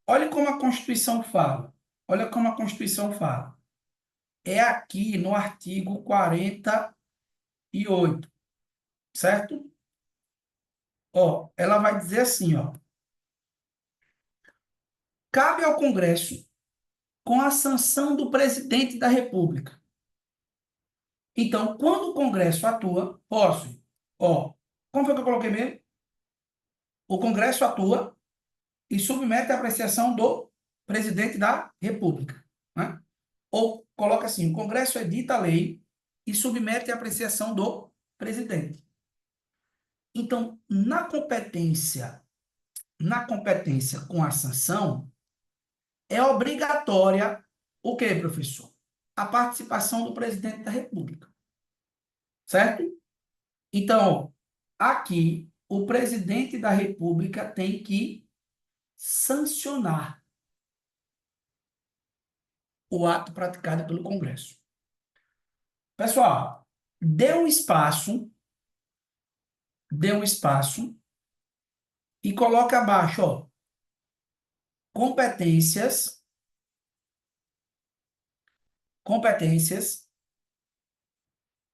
Olha como a Constituição fala. Olha como a Constituição fala. É aqui no artigo 48, certo? Ó, ela vai dizer assim, ó. Cabe ao Congresso, com a sanção do presidente da República. Então, quando o Congresso atua, posso, ó, como foi que eu coloquei mesmo? O Congresso atua e submete à apreciação do presidente da República, né? Ou coloca assim, o Congresso edita a lei e submete à apreciação do presidente. Então, na competência com a sanção, é obrigatória o quê, professor? A participação do presidente da República, certo? Então, aqui, o presidente da República tem que sancionar o ato praticado pelo Congresso. Pessoal, dê um espaço e coloca abaixo, ó, competências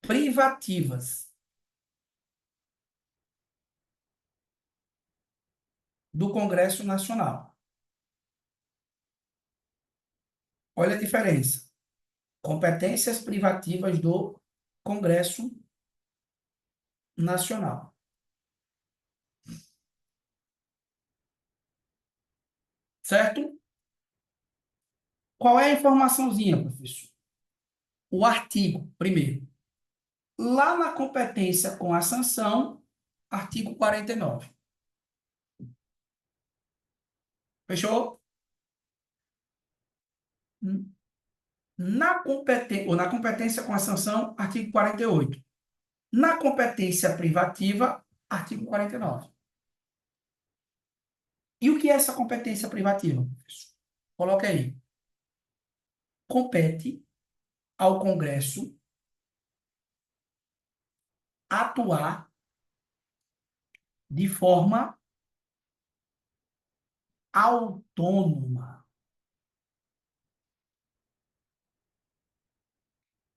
privativas do Congresso Nacional. Olha a diferença. Competências privativas do Congresso Nacional. Certo? Qual é a informaçãozinha, professor? O artigo, primeiro. Lá na competência com a sanção, artigo 49. Fechou? Na competência com a sanção, artigo 48. Na competência privativa, artigo 49. E o que é essa competência privativa, professor? Coloca aí. Compete ao Congresso atuar de forma autônoma,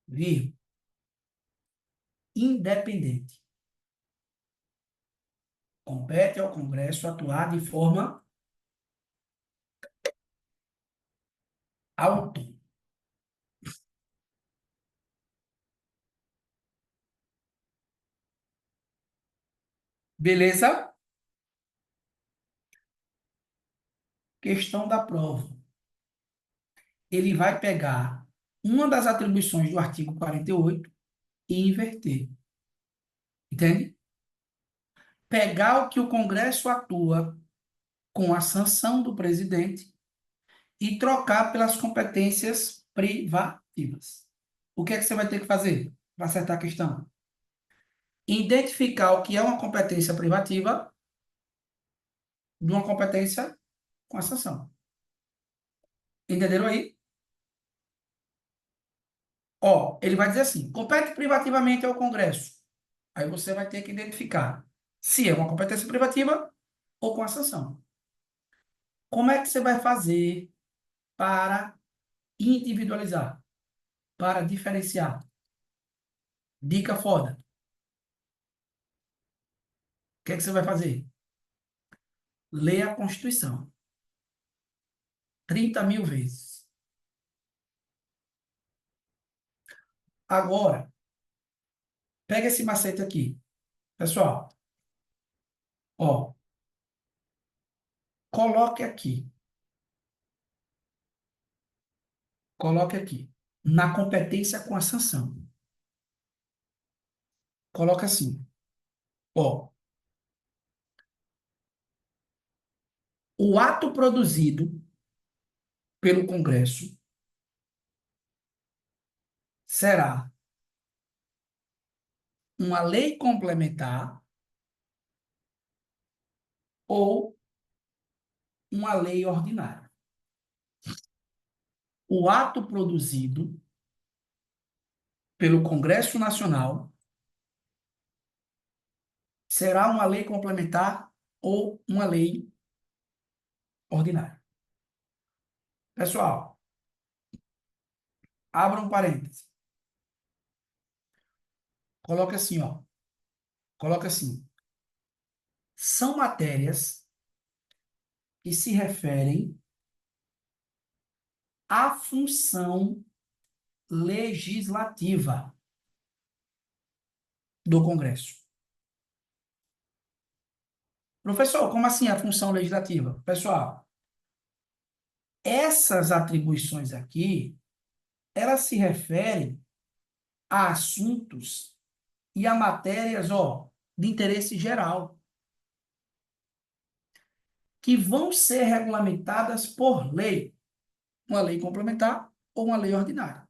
vírgula, independente. Compete ao Congresso atuar de forma autônoma. Beleza? Questão da prova. Ele vai pegar uma das atribuições do artigo 48 e inverter. Entende? Pegar o que o Congresso atua com a sanção do presidente e trocar pelas competências privativas. O que é que você vai ter que fazer para acertar a questão? Identificar o que é uma competência privativa de uma competência com a sanção. Entenderam aí? Ó, ele vai dizer assim: compete privativamente ao Congresso. Aí você vai ter que identificar se é uma competência privativa ou com a sanção. Como é que você vai fazer para individualizar, para diferenciar? Dica foda. O que é que você vai fazer? Lê a Constituição 30.000 vezes. Agora, pega esse macete aqui. Pessoal, ó, coloque aqui. Coloque aqui. Na competência com a sanção. Coloca assim. Ó, o ato produzido pelo Congresso será uma lei complementar ou uma lei ordinária. o ato produzido pelo Congresso Nacional será uma lei complementar ou uma lei ordinária. Pessoal, abra um parêntese. Coloca assim, ó. Coloca assim. São matérias que se referem à função legislativa do Congresso. Professor, como assim a função legislativa? Pessoal, essas atribuições aqui, elas se referem a assuntos e a matérias, ó, de interesse geral, que vão ser regulamentadas por lei, uma lei complementar ou uma lei ordinária.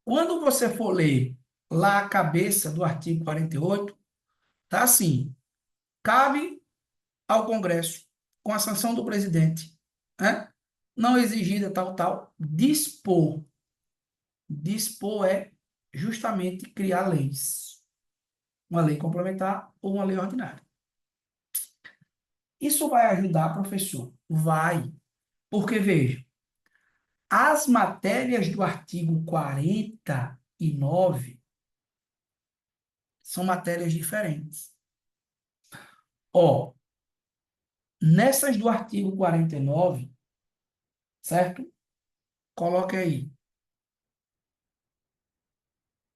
Quando você for ler lá a cabeça do artigo 48, tá assim: cabe ao Congresso, com a sanção do presidente, né? Não exigida tal, dispor. Dispor é justamente criar leis. Uma lei complementar ou uma lei ordinária. Isso vai ajudar, professor? Vai. Porque, veja, as matérias do artigo 49 são matérias diferentes. Ó, nessas do artigo 49, certo? Coloque aí.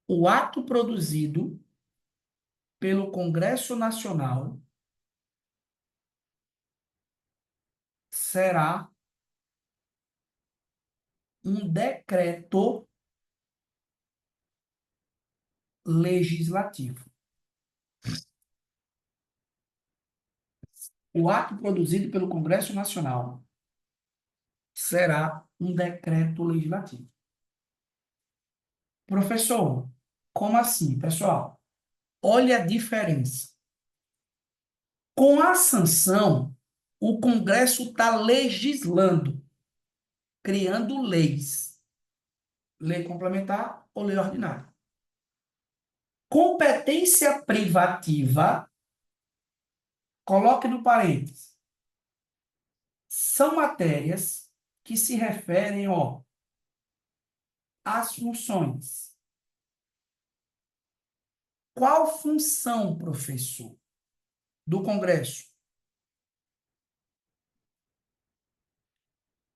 O ato produzido pelo Congresso Nacional será um decreto legislativo. O ato produzido pelo Congresso Nacional será um decreto legislativo. Professor, como assim, pessoal? Olha a diferença. Com a sanção, o Congresso está legislando, criando leis. Lei complementar ou lei ordinária. Competência privativa, coloque no parênteses, são matérias que se referem, ó, às funções. Qual função, professor, do Congresso?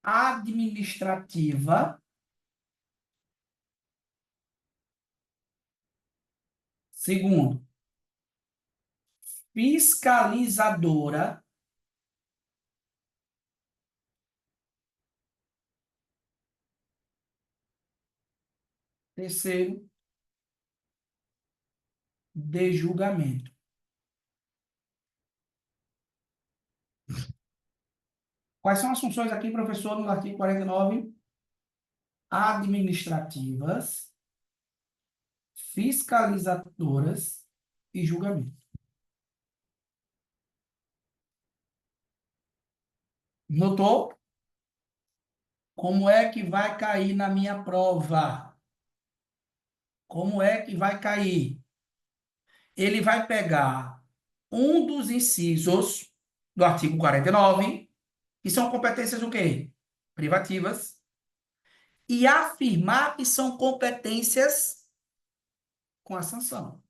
Administrativa. Segundo, fiscalizadora. Terceiro, de julgamento. Quais são as funções aqui, professor, no artigo 49? Administrativas, fiscalizadoras e julgamento. Notou? Como é que vai cair na minha prova? Como é que vai cair? Ele vai pegar um dos incisos do artigo 49, que são competências o quê? Privativas, e afirmar que são competências com a sanção.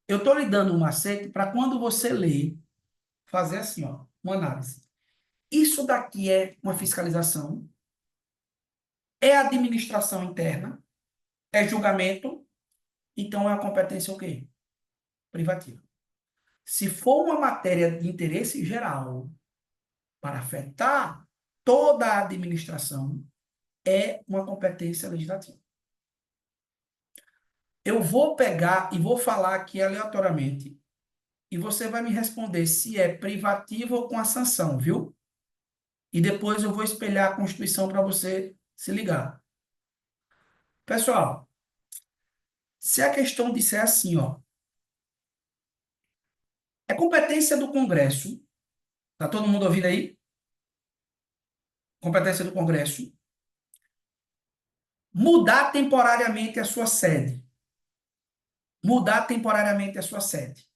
Eu estou lhe dando um macete para quando você ler, fazer assim, ó, uma análise. Isso daqui é uma fiscalização, é administração interna, é julgamento, então é uma competência o quê? Privativa. Se for uma matéria de interesse geral para afetar toda a administração, é uma competência legislativa. Eu vou pegar e vou falar aqui aleatoriamente e você vai me responder se é privativa ou com a sanção, viu? E depois eu vou espelhar a Constituição para você se ligar. Pessoal, se a questão disser assim, ó, é competência do Congresso, tá todo mundo ouvindo aí? Competência do Congresso Mudar temporariamente a sua sede. Mudar temporariamente a sua sede.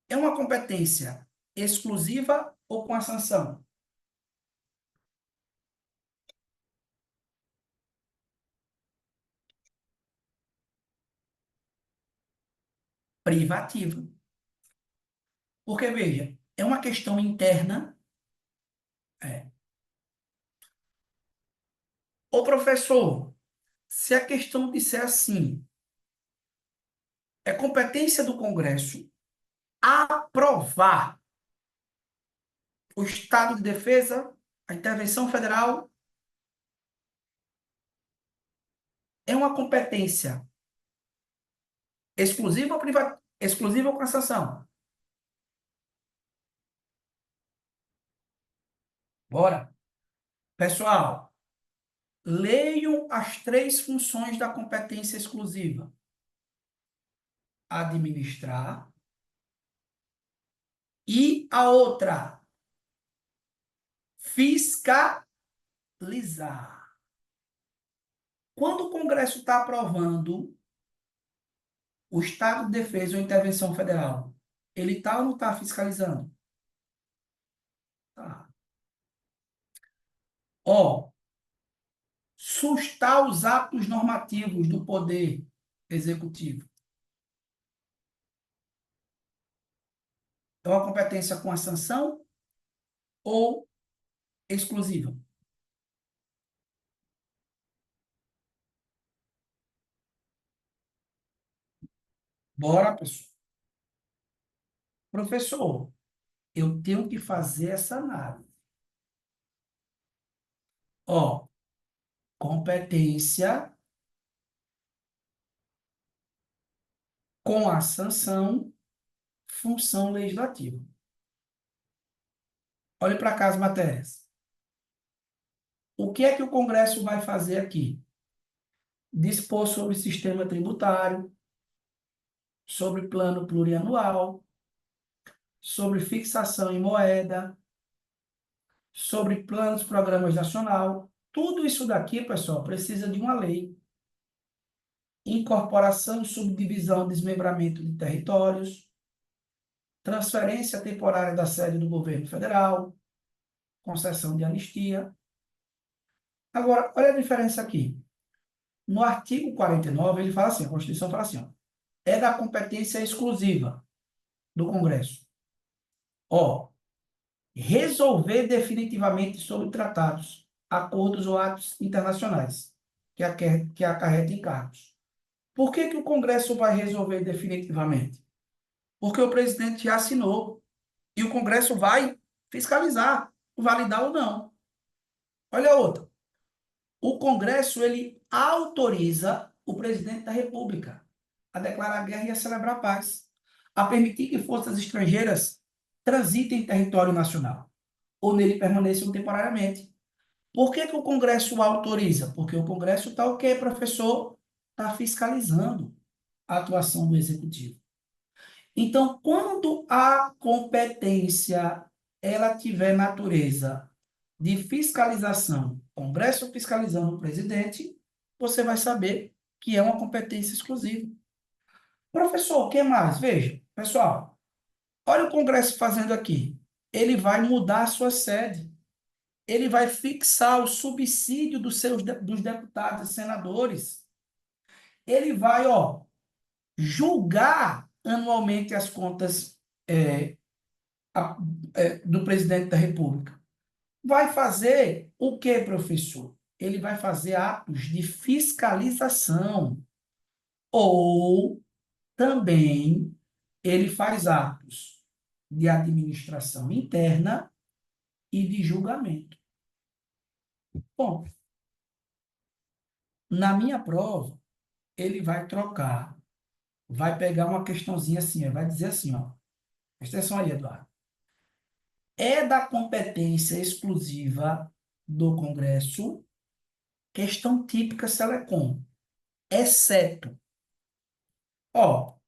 É uma competência exclusiva ou com a sanção? Privativa. Porque, veja, é uma questão interna. É. Ô, professor, se a questão disser assim, é competência do Congresso aprovar o estado de defesa, a intervenção federal, é uma competência exclusiva ou privada? Exclusiva ou com a sanção? Bora. Pessoal, leiam as três funções da competência exclusiva: administrar e a outra, fiscalizar. Quando o Congresso está aprovando o estado de defesa ou intervenção federal, ele está ou não está fiscalizando? Tá. Ó, sustar os atos normativos do Poder Executivo é uma competência com a sanção ou exclusiva? Bora, pessoal. Professor, eu tenho que fazer essa análise. Ó, competência com a sanção, função legislativa. Olhe para cá as matérias. O que é que o Congresso vai fazer aqui? Dispor sobre sistema tributário, sobre plano plurianual, sobre fixação em moeda, sobre planos, programas nacional. Tudo isso daqui, pessoal, precisa de uma lei. Incorporação, subdivisão, desmembramento de territórios, transferência temporária da sede do governo federal, concessão de anistia. Agora, olha a diferença aqui. No artigo 49, ele fala assim, a Constituição fala assim, ó, é da competência exclusiva do Congresso. Ó, resolver definitivamente sobre tratados, acordos ou atos internacionais que acarretem encargos. Por que que o Congresso vai resolver definitivamente? Porque o presidente já assinou e o Congresso vai fiscalizar, validar ou não. Olha a outra. O Congresso ele autoriza o presidente da República a declarar guerra e a celebrar paz, a permitir que forças estrangeiras transitem em território nacional ou nele permaneçam temporariamente. Por que que o Congresso autoriza? Porque o Congresso está o quê, professor? Está fiscalizando a atuação do Executivo. Então, quando a competência ela tiver natureza de fiscalização, Congresso fiscalizando o presidente, você vai saber que é uma competência exclusiva. Professor, o que mais? Veja, pessoal, olha o Congresso fazendo aqui. Ele vai mudar a sua sede. Ele vai fixar o subsídio dos deputados e senadores. Ele vai, ó, julgar anualmente as contas é, a- do presidente da República. Vai fazer o que, professor? Ele vai fazer atos de fiscalização ou também ele faz atos de administração interna e de julgamento. Bom, na minha prova, ele vai trocar, vai pegar uma questãozinha assim, vai dizer assim, ó, presta atenção aí, Eduardo. É da competência exclusiva do Congresso, questão típica Selecom, exceto, ó,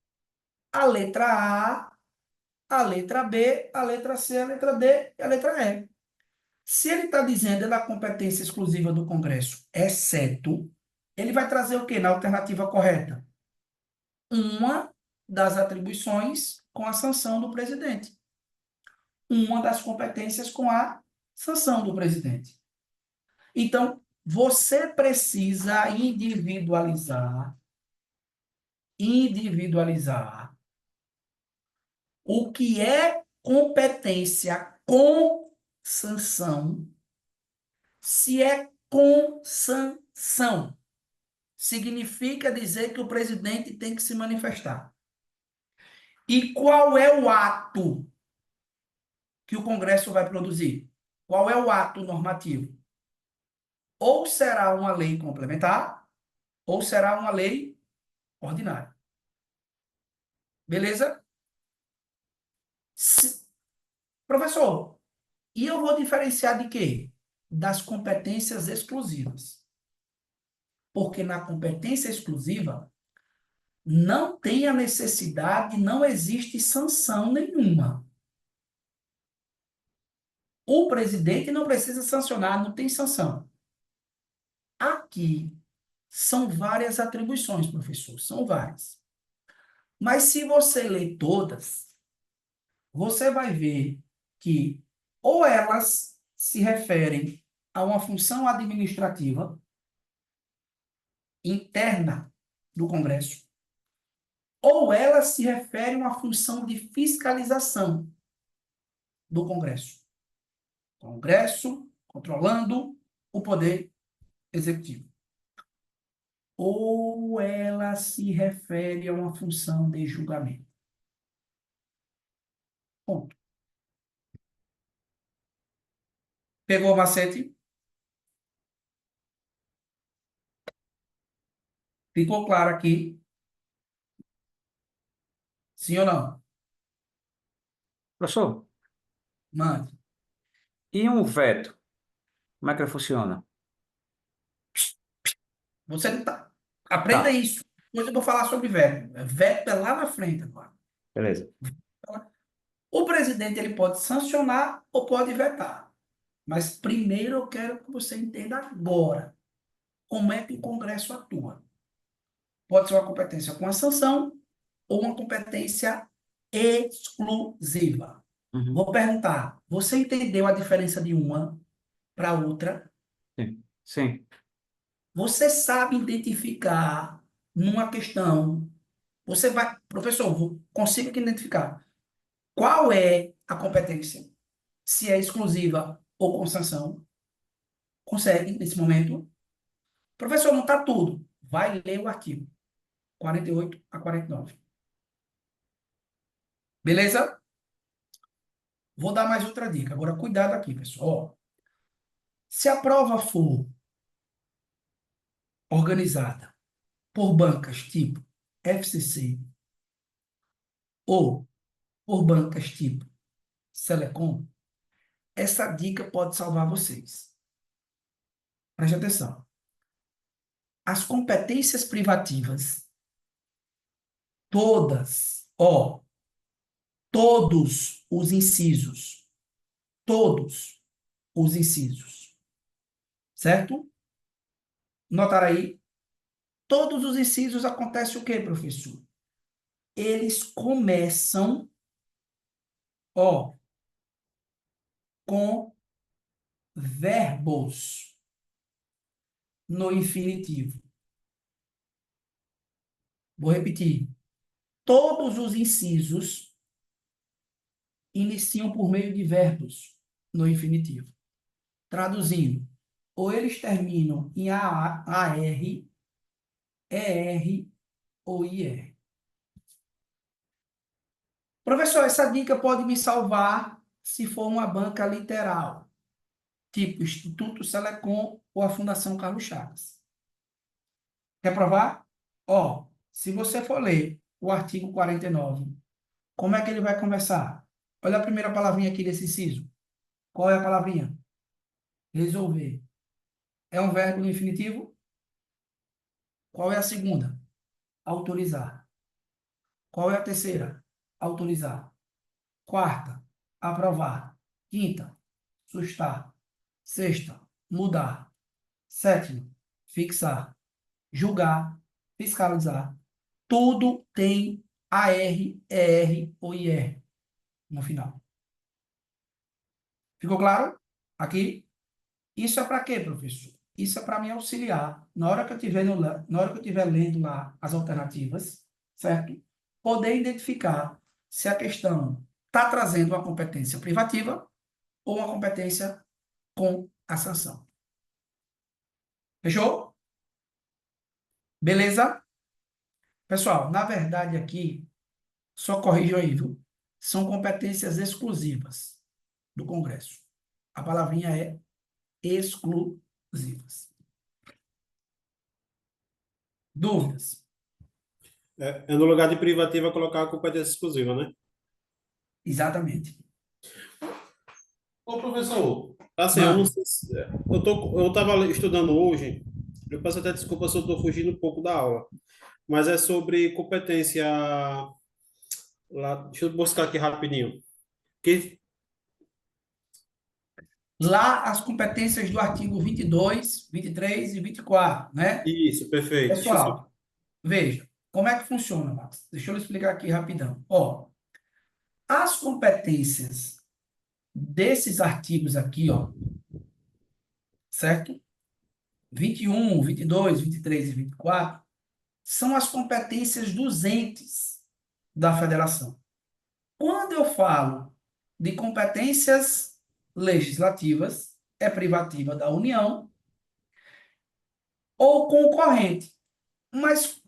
a letra A, a letra B, a letra C, a letra D e a letra E. Se ele está dizendo é da competência exclusiva do Congresso, exceto, ele vai trazer o quê na alternativa correta? Uma das atribuições com a sanção do presidente. Uma das competências com a sanção do presidente. Então, você precisa individualizar o que é competência com sanção, se é com sanção. Significa dizer que o presidente tem que se manifestar. E qual é o ato que o Congresso vai produzir? Qual é o ato normativo? Ou será uma lei complementar, ou será uma lei ordinária. Beleza? Professor, e eu vou diferenciar de quê? Das competências exclusivas. Porque na competência exclusiva não tem a necessidade, não existe sanção nenhuma. O presidente não precisa sancionar, não tem sanção. Aqui são várias atribuições, professor, são várias. Mas se você ler todas, você vai ver que ou elas se referem a uma função administrativa interna do Congresso, ou elas se referem a uma função de fiscalização do Congresso. Congresso controlando o poder executivo. Ou ela se refere a uma função de julgamento. Ponto. Pegou o macete? Ficou claro aqui? Sim ou não? Professor, Mande. e um veto? Como é que ele funciona? Você não tá. Aprenda Tá, isso. Depois eu vou falar sobre veto. Veto é lá na frente agora. beleza. O presidente ele pode sancionar ou pode vetar. Mas primeiro eu quero que você entenda agora como é que o Congresso atua. Pode ser uma competência com a sanção ou uma competência exclusiva. Uhum. Vou perguntar: você entendeu a diferença de uma para outra? Sim, sim. Você sabe identificar numa questão? Você vai, professor, consigo aqui identificar qual é a competência? Se é exclusiva ou com sanção? Consegue nesse momento? Professor, não está tudo. Vai ler o artigo 48 a 49. Beleza? Vou dar mais outra dica. Agora, cuidado aqui, pessoal. Ó, se a prova for organizada por bancas tipo FCC ou por bancas tipo Selecom, essa dica pode salvar vocês. Preste atenção. As competências privativas, todos todos os incisos, certo? Notar aí, todos os incisos acontece o quê, professor? Eles começam, ó, com verbos no infinitivo. Vou repetir. Todos os incisos iniciam por meio de verbos no infinitivo. Traduzindo, ou eles terminam em AR, ER ou IR. Professor, essa dica pode me salvar se for uma banca literal, tipo Instituto Selecom ou a Fundação Carlos Chagas. Quer provar? Ó, se você for ler o artigo 49, como é que ele vai começar? Olha a primeira palavrinha aqui desse inciso. Qual é a palavrinha? Resolver. É um verbo no infinitivo? Qual é a segunda? Autorizar. Qual é a terceira? Autorizar. Quarta, aprovar. Quinta, sustar. Sexta, mudar. Sétima, fixar. Julgar, fiscalizar. Tudo tem AR, ER ou IR no final. Ficou claro? Aqui? Isso é para quê, professor? Isso é para me auxiliar na hora que eu estiver na hora que eu estiver lendo lá as alternativas, certo? Poder identificar se a questão está trazendo uma competência privativa ou uma competência com a sanção. Fechou? Beleza? Pessoal, na verdade aqui, só corrijo aí, viu? São competências exclusivas do Congresso. A palavrinha é exclusivas. Dúvidas? É no lugar de privativa colocar a competência exclusiva, né? Exatamente. Ô, professor, assim, eu não Mano, sei se... eu tava estudando hoje, eu peço até desculpa se eu estou fugindo um pouco da aula, mas é sobre competência lá, deixa eu buscar aqui rapidinho. Que, lá as competências do artigo 22, 23 e 24, né? isso, perfeito. Deixa eu só... Pessoal, veja, como é que funciona, Max? Deixa eu lhe explicar aqui rapidão. Ó, as competências desses artigos aqui, ó, certo? 21, 22, 23 e 24 são as competências dos entes da federação. Quando eu falo de competências legislativas, é privativa da União ou concorrente. Mas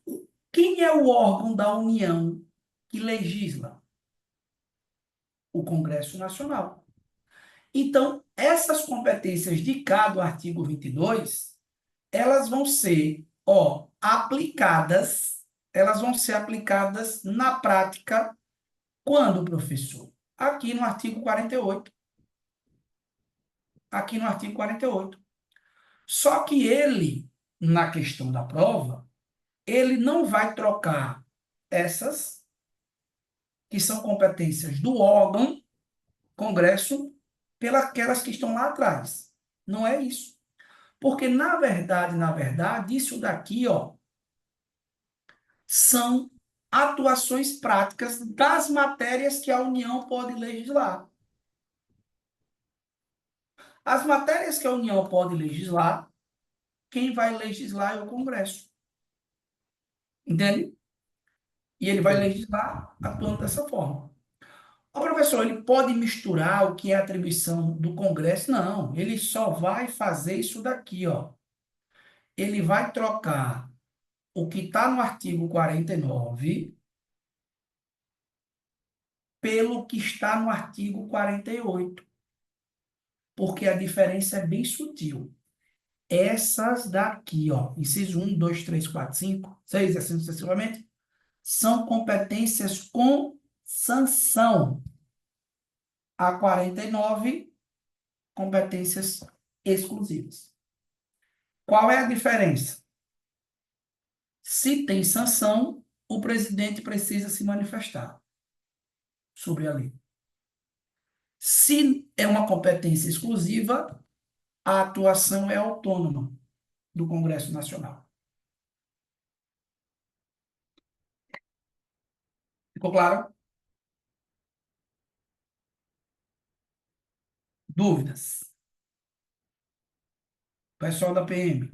quem é o órgão da União que legisla? O Congresso Nacional. Então, essas competências de cá do artigo 22, elas vão ser, ó, aplicadas, elas vão ser aplicadas na prática quando, professor? Aqui no artigo 48. Aqui no artigo 48. Só que ele, na questão da prova, ele não vai trocar essas, que são competências do órgão, Congresso, pelas que estão lá atrás. Não é isso. Porque, na verdade, isso daqui, ó, são atuações práticas das matérias que a União pode legislar. As matérias que a União pode legislar, quem vai legislar é o Congresso. Entende? E ele vai legislar atuando dessa forma. O professor, ele pode misturar o que é atribuição do Congresso? Não, ele só vai fazer isso daqui, ó. Ele vai trocar o que está no artigo 49 pelo que está no artigo 48, porque a diferença é bem sutil. Essas daqui, ó, inciso 1, 2, 3, 4, 5, 6, assim sucessivamente, são competências com sanção. A 49, competências exclusivas. Qual é a diferença? Se tem sanção, o presidente precisa se manifestar sobre a lei. Se é uma competência exclusiva, a atuação é autônoma do Congresso Nacional. Ficou claro? Dúvidas? Pessoal da PM.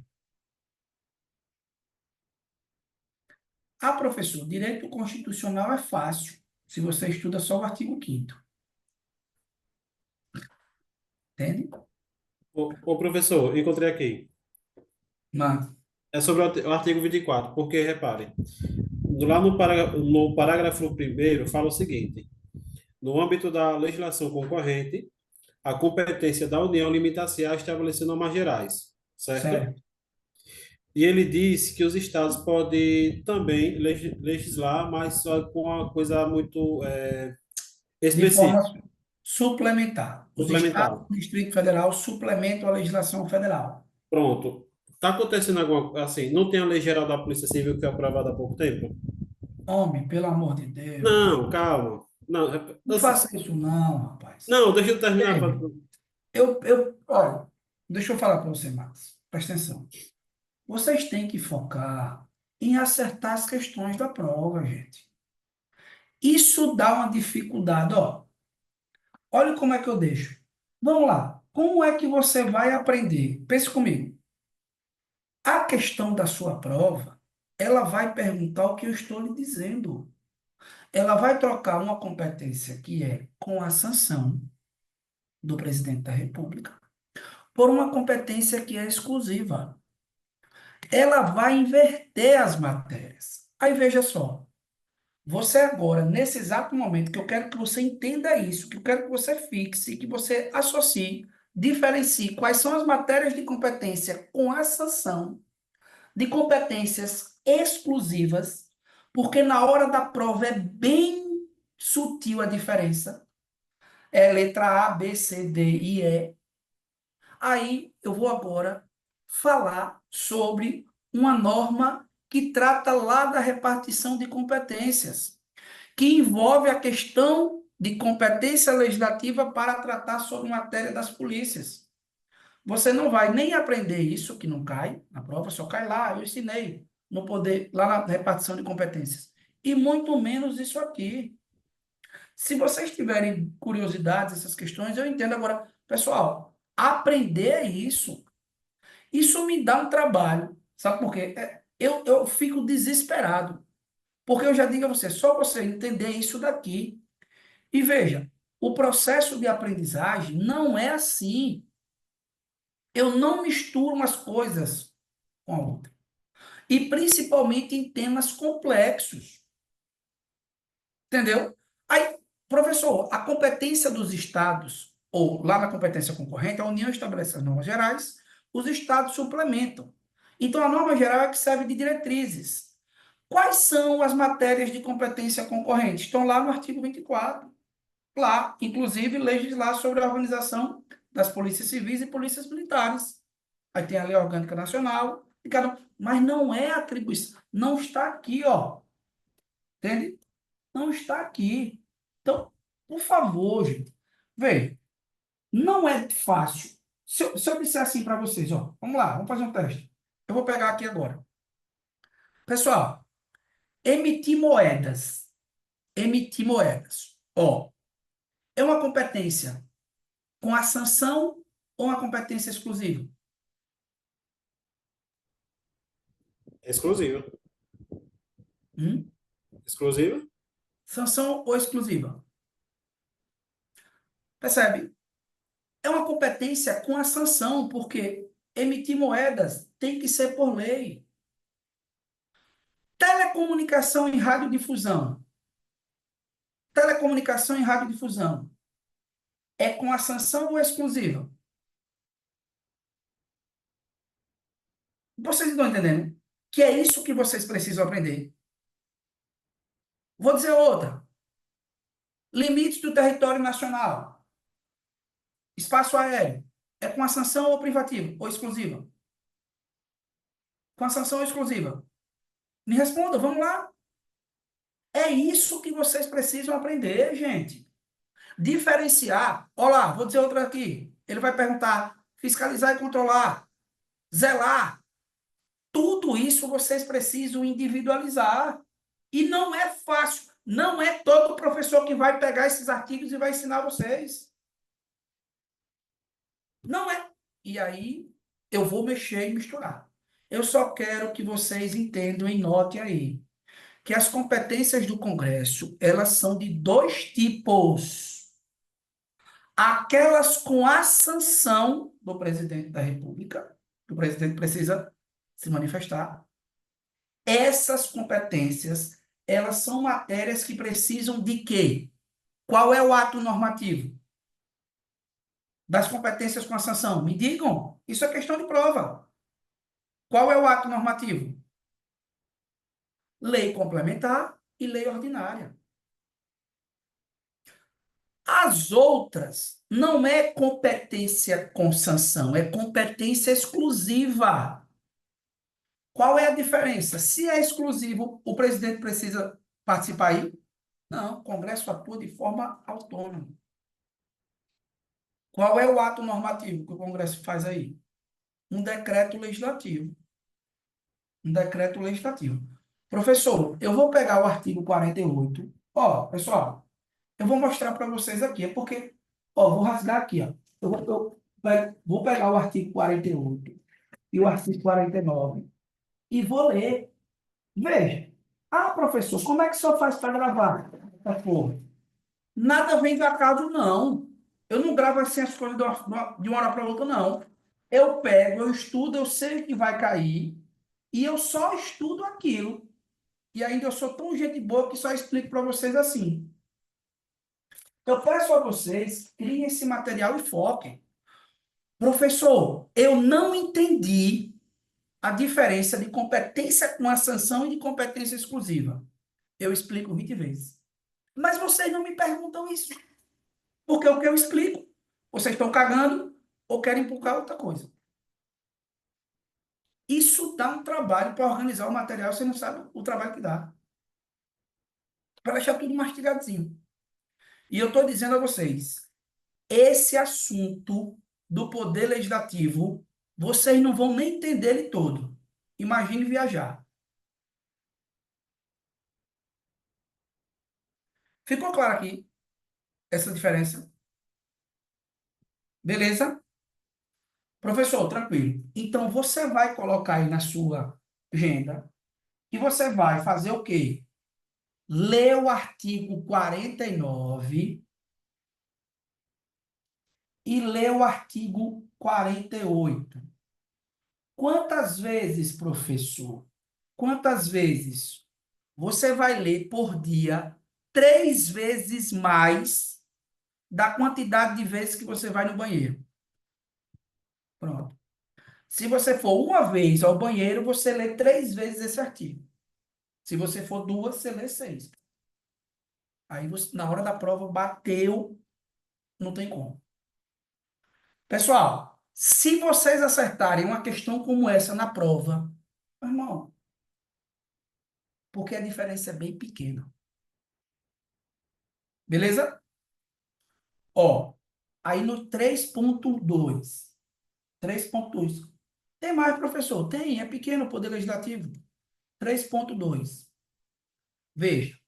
Ah, professor, direito constitucional é fácil, se você estuda só o artigo 5º. Entende? Ô, professor, encontrei aqui. Mas, É sobre o artigo 24, porque, repare, lá no parágrafo primeiro fala o seguinte: no âmbito da legislação concorrente, a competência da União limita-se a estabelecer normas gerais, certo? certo. E ele diz que os estados podem também legislar, mas só com uma coisa muito De forma específica, suplementar. Os estados complementar. do Distrito Federal suplementam a legislação federal. Pronto. Está acontecendo alguma assim? Não tem a Lei Geral da Polícia Civil que foi aprovada há pouco tempo? Homem, pelo amor de Deus. Não, calma. Não, Não faça isso não, rapaz. não, deixa eu terminar. Veja, olha, deixa eu falar para você, Max. Presta atenção. Vocês têm que focar em acertar as questões da prova, gente. Isso dá uma dificuldade, ó. Olha como é que eu deixo. Vamos lá. Como é que você vai aprender? Pense comigo. A questão da sua prova, ela vai perguntar o que eu estou lhe dizendo. Ela vai trocar uma competência que é com a sanção do presidente da República por uma competência que é exclusiva. Ela vai inverter as matérias. Aí veja só, você agora, nesse exato momento, que eu quero que você entenda isso, que eu quero que você fixe, que você associe, diferencie quais são as matérias de competência com a sanção de competências exclusivas, porque na hora da prova é bem sutil a diferença. É letra A, B, C, D e E. Aí eu vou agora falar sobre uma norma que trata lá da repartição de competências, que envolve a questão de competência legislativa para tratar sobre matéria das polícias. Você não vai nem aprender isso, que não cai na prova, só cai lá, eu ensinei, no poder, lá na repartição de competências. E muito menos isso aqui. Se vocês tiverem curiosidades, essas questões, eu entendo agora. Pessoal, aprender isso me dá um trabalho. Sabe por quê? Eu fico desesperado. Porque eu já digo a você, só você entender isso daqui. E veja, o processo de aprendizagem não é assim. Eu não misturo umas coisas com a outra. E principalmente em temas complexos. Entendeu? Aí, professor, a competência dos estados, ou lá na competência concorrente, a União estabelece as normas gerais, os estados suplementam. Então, a norma geral é que serve de diretrizes. Quais são as matérias de competência concorrente? Estão lá no artigo 24. Lá, inclusive, legislar sobre a organização das polícias civis e polícias militares. Aí tem a Lei Orgânica Nacional, mas não é atribuição, não está aqui, ó. Entende? Não está aqui. Então, por favor, gente, veja, não é fácil. Se eu disser assim para vocês, ó, vamos lá, vamos fazer um teste. Eu vou pegar aqui agora. Pessoal, emitir moedas. Emitir moedas. Ó, é uma competência com a sanção ou uma competência exclusiva? Exclusiva. Hum? Exclusiva? Sanção ou exclusiva? Percebe? É uma competência com a sanção, porque emitir moedas tem que ser por lei. Telecomunicação e radiodifusão. Telecomunicação e radiodifusão. É com a sanção ou exclusiva? Vocês estão entendendo? Que é isso que vocês precisam aprender. Vou dizer outra. Limites do território nacional. Espaço aéreo. É com a sanção ou privativa? Ou exclusiva? Com a sanção ou exclusiva? Me responda, vamos lá. É isso que vocês precisam aprender, gente. Diferenciar. Olha lá, vou dizer outra aqui. Ele vai perguntar: fiscalizar e controlar, zelar. Tudo isso vocês precisam individualizar. E não é fácil. Não é todo professor que vai pegar esses artigos e vai ensinar vocês. Não é. E aí eu vou mexer e misturar. Eu só quero que vocês entendam e notem aí que as competências do Congresso, elas são de dois tipos. Aquelas com a sanção do presidente da República, que o presidente precisa se manifestar. Essas competências, elas são matérias que precisam de quê? Qual é o ato normativo das competências com a sanção? Me digam. Isso é questão de prova. Qual é o ato normativo? Lei complementar e lei ordinária. As outras não é competência com sanção, é competência exclusiva. Qual é a diferença? Se é exclusivo, o presidente precisa participar aí? Não, o Congresso atua de forma autônoma. Qual é o ato normativo que o Congresso faz aí? Um decreto legislativo. Um decreto legislativo. Professor, eu vou pegar o artigo 48. Ó, pessoal, eu vou mostrar para vocês aqui, é porque, ó, vou rasgar aqui, ó. Vou pegar o artigo 48 e o artigo 49 e vou ler. Veja. Ah, professor, como é que o senhor faz para gravar essa porra? Nada vem do acaso, não. Eu não gravo assim as coisas de uma hora para outra, não. Eu pego, eu estudo, eu sei que vai cair e eu só estudo aquilo. E ainda eu sou tão gente boa que só explico para vocês assim. Eu peço a vocês, criem esse material e foquem. Professor, eu não entendi a diferença de competência com a sanção e de competência exclusiva. Eu explico 20 vezes. Mas vocês não me perguntam isso. Porque o que eu explico, vocês estão cagando ou querem empurrar outra coisa. Isso dá um trabalho para organizar o material, você não sabe o trabalho que dá. Para deixar tudo mastigadinho. E eu estou dizendo a vocês, esse assunto do poder legislativo, vocês não vão nem entender ele todo. Imagine viajar. Ficou claro aqui essa diferença? Beleza? Professor, tranquilo. Então você vai colocar aí na sua agenda e você vai fazer o quê? Ler o artigo 49 e ler o artigo 48. Quantas vezes, professor? Quantas vezes? Você vai ler por dia 3 vezes mais da quantidade de vezes que você vai no banheiro. Pronto. Se você for uma vez ao banheiro, você lê 3 vezes esse artigo. Se você for duas, você lê 6. Aí você, na hora da prova, bateu, não tem como. Pessoal, se vocês acertarem uma questão como essa na prova, meu irmão, porque a diferença é bem pequena. Beleza? Ó, aí no 3.2. 3.2. Tem mais, professor? Tem, é pequeno o Poder Legislativo. 3.2. Veja,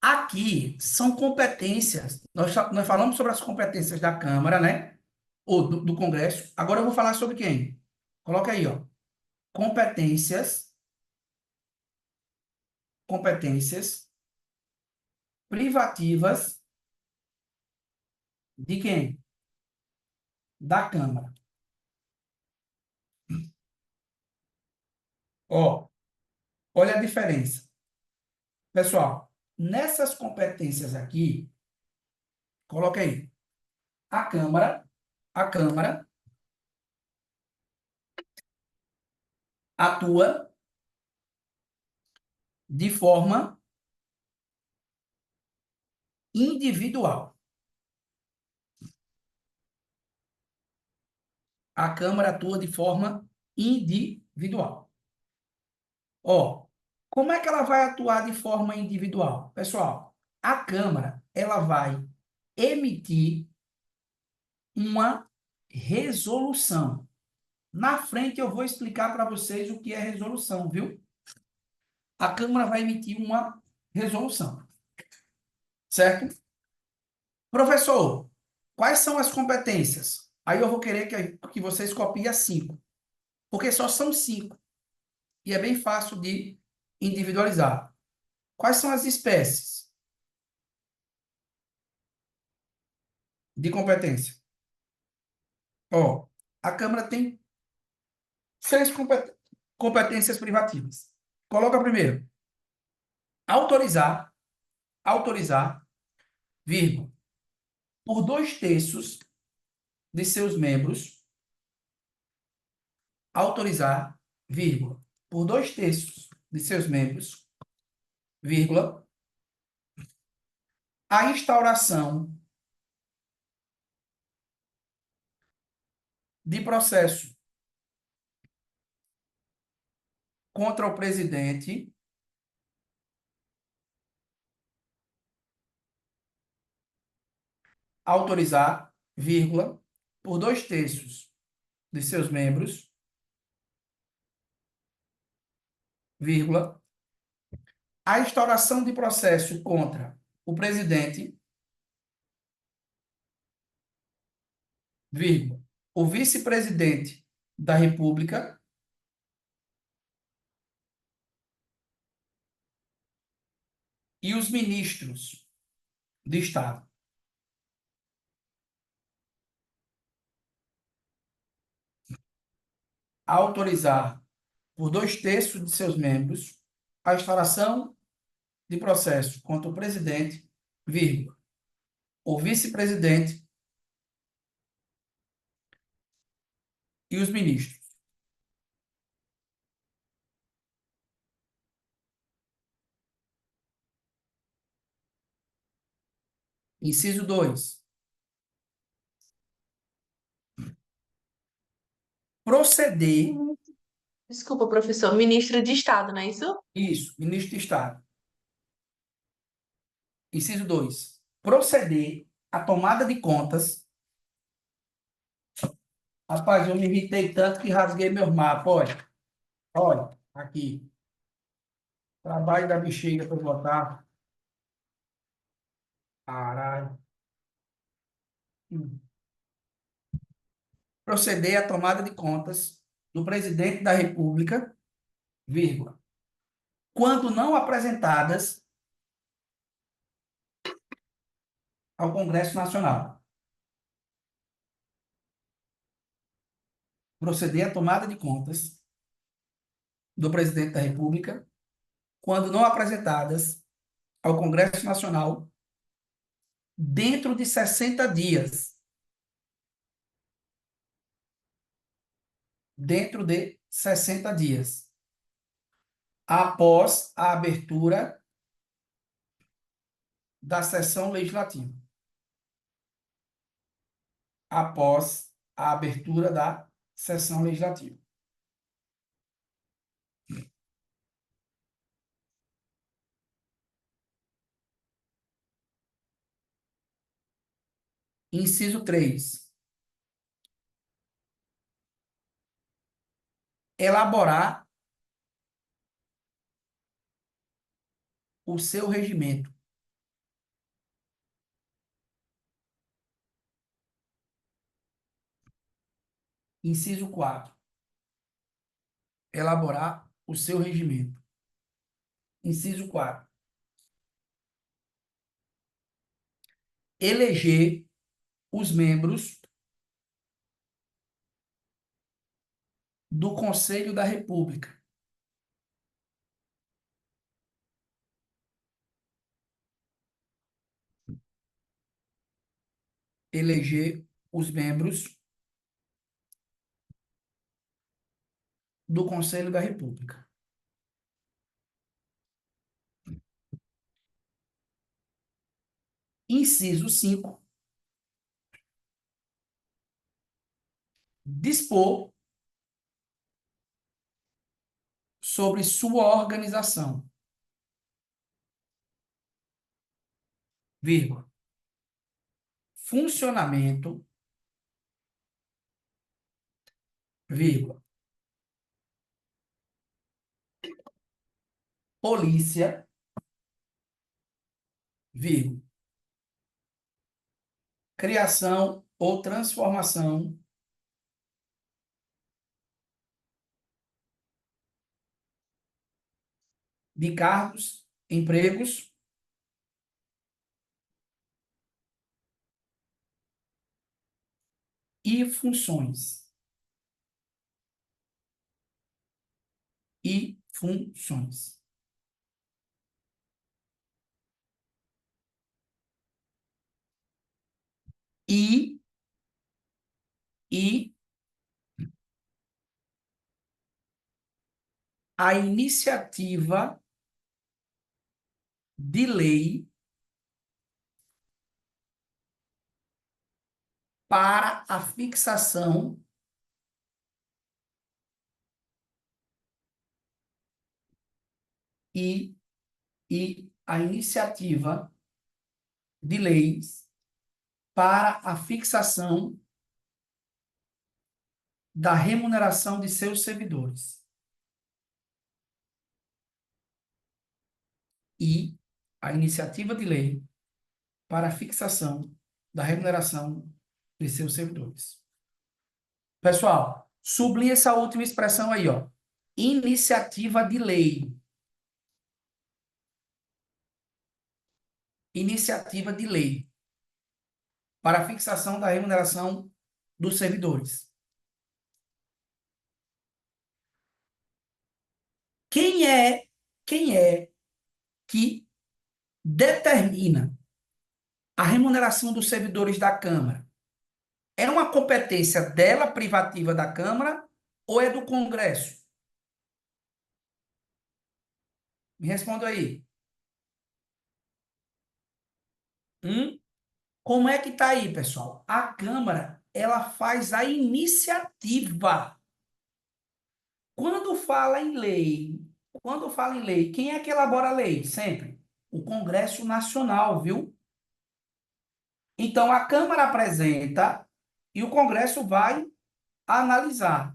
aqui são competências. Nós falamos sobre as competências da Câmara, né? Ou do Congresso. Agora eu vou falar sobre quem? Coloca aí, ó. Competências, competências privativas de quem? Da Câmara. Ó, olha a diferença. Pessoal, nessas competências aqui, coloca aí. A Câmara atua de forma individual. A Câmara atua de forma individual. Ó, como é que ela vai atuar de forma individual? Pessoal, a Câmara, ela vai emitir uma resolução. Na frente eu vou explicar para vocês o que é resolução, viu? A Câmara vai emitir uma resolução, certo? Professor, quais são as competências? Aí eu vou querer que vocês copiem as 5, porque só são 5 e é bem fácil de individualizar. Quais são as espécies de competência? Ó, a Câmara tem 6 competências privativas. Coloca primeiro, autorizar, autorizar, vírgula, por 2 terços de seus membros, autorizar, vírgula, por 2 terços de seus membros, vírgula, a instauração de processo contra o presidente, autorizar, vírgula, por 2/3 de seus membros, vírgula, a instauração de processo contra o presidente, vírgula, o vice-presidente da República e os ministros de Estado. A autorizar por 2/3 de seus membros a instauração de processo contra o presidente, vírgula, o vice-presidente e os ministros. Inciso 2. Proceder, Desculpa, professor. Ministro de Estado, não é isso? isso, ministro de Estado. Inciso 2. Proceder à tomada de contas. Rapaz, eu me irritei tanto que rasguei meus mapas, olha. Olha, aqui. Trabalho da bexiga para botar. Caralho. Proceder à tomada de contas do presidente da República, vírgula, quando não apresentadas ao Congresso Nacional. Proceder à tomada de contas do presidente da República, quando não apresentadas ao Congresso Nacional, dentro de 60 dias. Dentro de 60 dias. Após a abertura da sessão legislativa. Após a abertura da sessão legislativa. Inciso 3. Elaborar o seu regimento. Inciso 4. Elaborar o seu regimento. Inciso 4. Eleger os membros do Conselho da República. Eleger os membros do Conselho da República. Inciso 5. Dispor sobre sua organização, vírgula, funcionamento, vírgula, polícia, vírgula, criação ou transformação de cargos, empregos e funções. E funções. E a iniciativa de lei para a fixação e a iniciativa de leis para a fixação da remuneração de seus servidores e a iniciativa de lei para a fixação da remuneração de seus servidores. Pessoal, sublinhe essa última expressão aí, ó. Iniciativa de lei. Iniciativa de lei para a fixação da remuneração dos servidores. Quem é que determina a remuneração dos servidores da Câmara? É uma competência dela, privativa da Câmara, ou é do Congresso? Me responda aí. Como é que está aí, pessoal? A Câmara, ela faz a iniciativa. Quando fala em lei, quem é que elabora a lei? Sempre o Congresso Nacional, viu? Então, a Câmara apresenta e o Congresso vai analisar.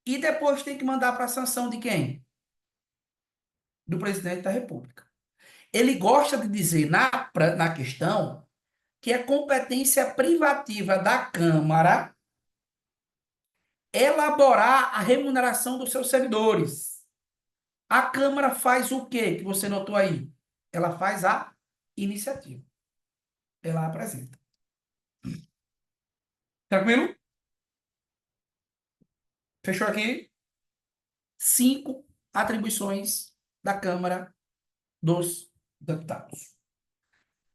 E depois tem que mandar para a sanção de quem? Do presidente da República. Ele gosta de dizer na questão que é competência privativa da Câmara elaborar a remuneração dos seus servidores. A Câmara faz o quê que você notou aí? Ela faz a iniciativa. Ela apresenta. Tranquilo? Fechou aqui? 5 atribuições da Câmara dos Deputados.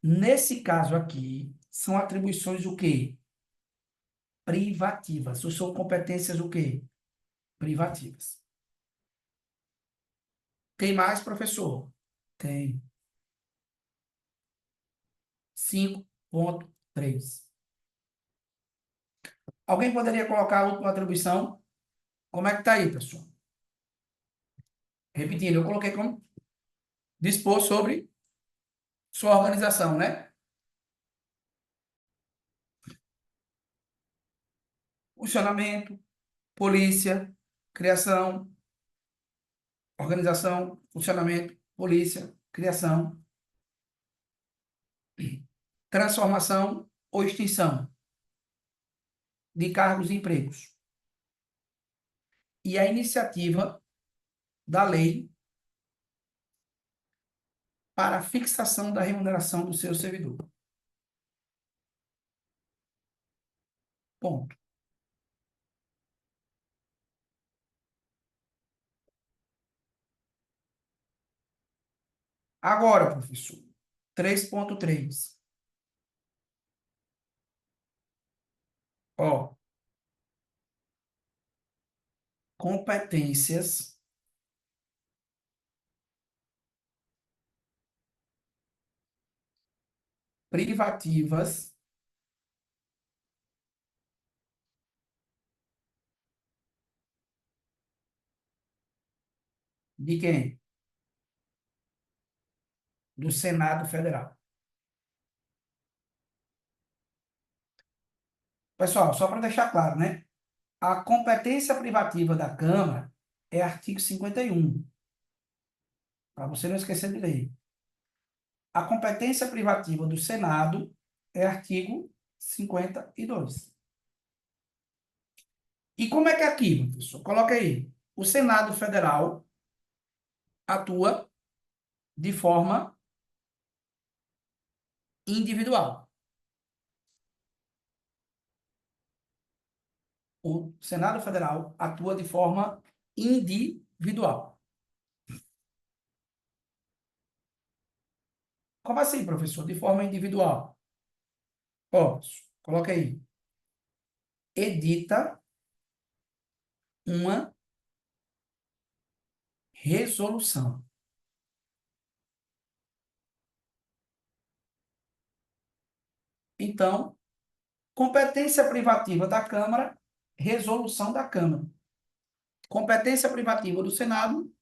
Nesse caso aqui, são atribuições o quê? Privativas. Ou são competências o quê? Privativas. Tem mais, professor? Tem. 5.3. Alguém poderia colocar a última atribuição? Como é que está aí, pessoal? Repetindo, eu coloquei como dispor sobre sua organização, né? Funcionamento, polícia, criação, organização, funcionamento, polícia, criação, transformação ou extinção de cargos e empregos. E a iniciativa da lei para a fixação da remuneração do seu servidor. Ponto. Agora, professor, 3.3. Ó, competências privativas de quem? Do Senado Federal. Pessoal, só para deixar claro, né? A competência privativa da Câmara é artigo 51, para você não esquecer de ler. A competência privativa do Senado é artigo 52. E como é que é aqui, professor? Coloca aí. O Senado Federal atua de forma individual. O Senado Federal atua de forma individual. Como assim, professor? De forma individual? Ó, coloca aí. Edita uma resolução. Então, competência privativa da Câmara, resolução da Câmara. Competência privativa do Senado,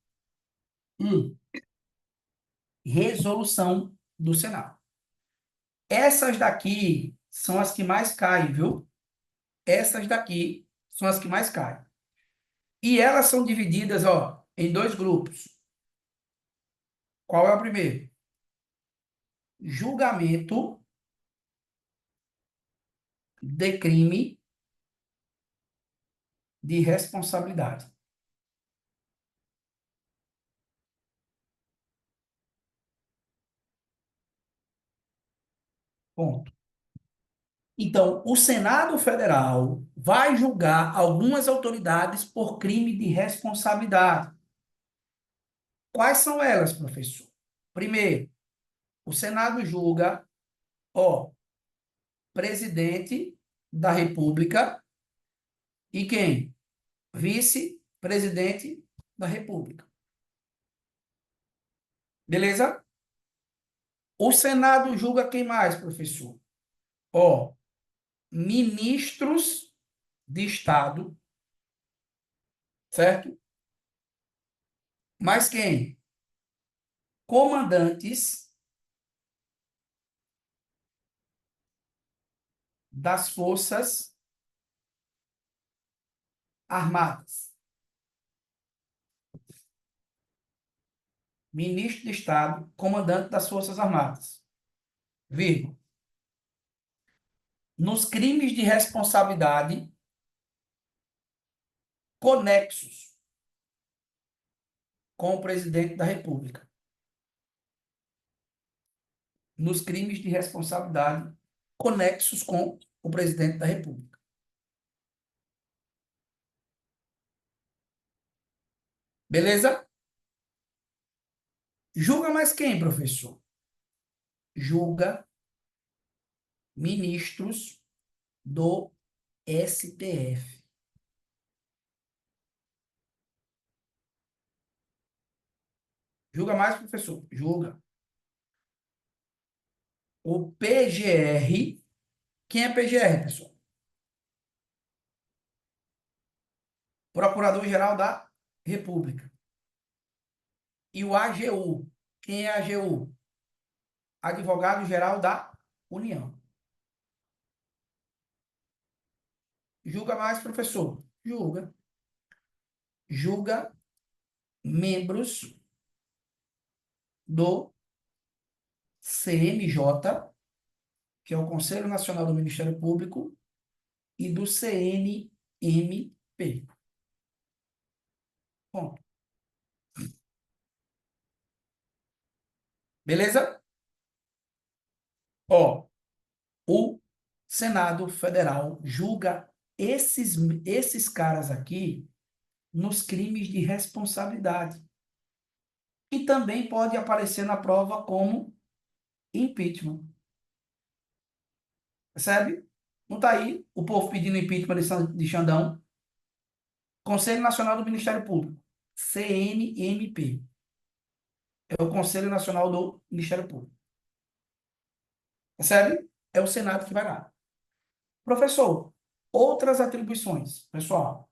resolução do Senado. Essas daqui são as que mais caem, viu? Essas daqui são as que mais caem. E elas são divididas, ó, em dois grupos. Qual é o primeiro? Julgamento de crime de responsabilidade. Ponto. Então, o Senado Federal vai julgar algumas autoridades por crime de responsabilidade. Quais são elas, professor? Primeiro, o Senado julga, ó, presidente da República e quem? Vice-presidente da República. Beleza? O Senado julga quem mais, professor? Ó, ministros de Estado, certo? Mas quem? Comandantes das Forças Armadas. Ministro de Estado, comandante das Forças Armadas. Vírgula. Nos crimes de responsabilidade conexos com o presidente da República. Nos crimes de responsabilidade conexos com o presidente da República. Beleza? Julga mais quem, professor? Julga ministros do STF. Julga mais, professor? Julga. O PGR. Quem é PGR, pessoal? Procurador-Geral da República. E o AGU. Quem é AGU? Advogado-Geral da União. Julga mais, professor? Julga. Julga membros do CNJ, que é o Conselho Nacional do Ministério Público, e do CNMP. Ponto. Beleza? Ó, o Senado Federal julga esses caras aqui nos crimes de responsabilidade. E também pode aparecer na prova como impeachment. Percebe? Não está aí o povo pedindo impeachment de Xandão. Conselho Nacional do Ministério Público. CNMP. É o Conselho Nacional do Ministério Público. Percebe? É o Senado que vai lá. Professor, outras atribuições. Pessoal,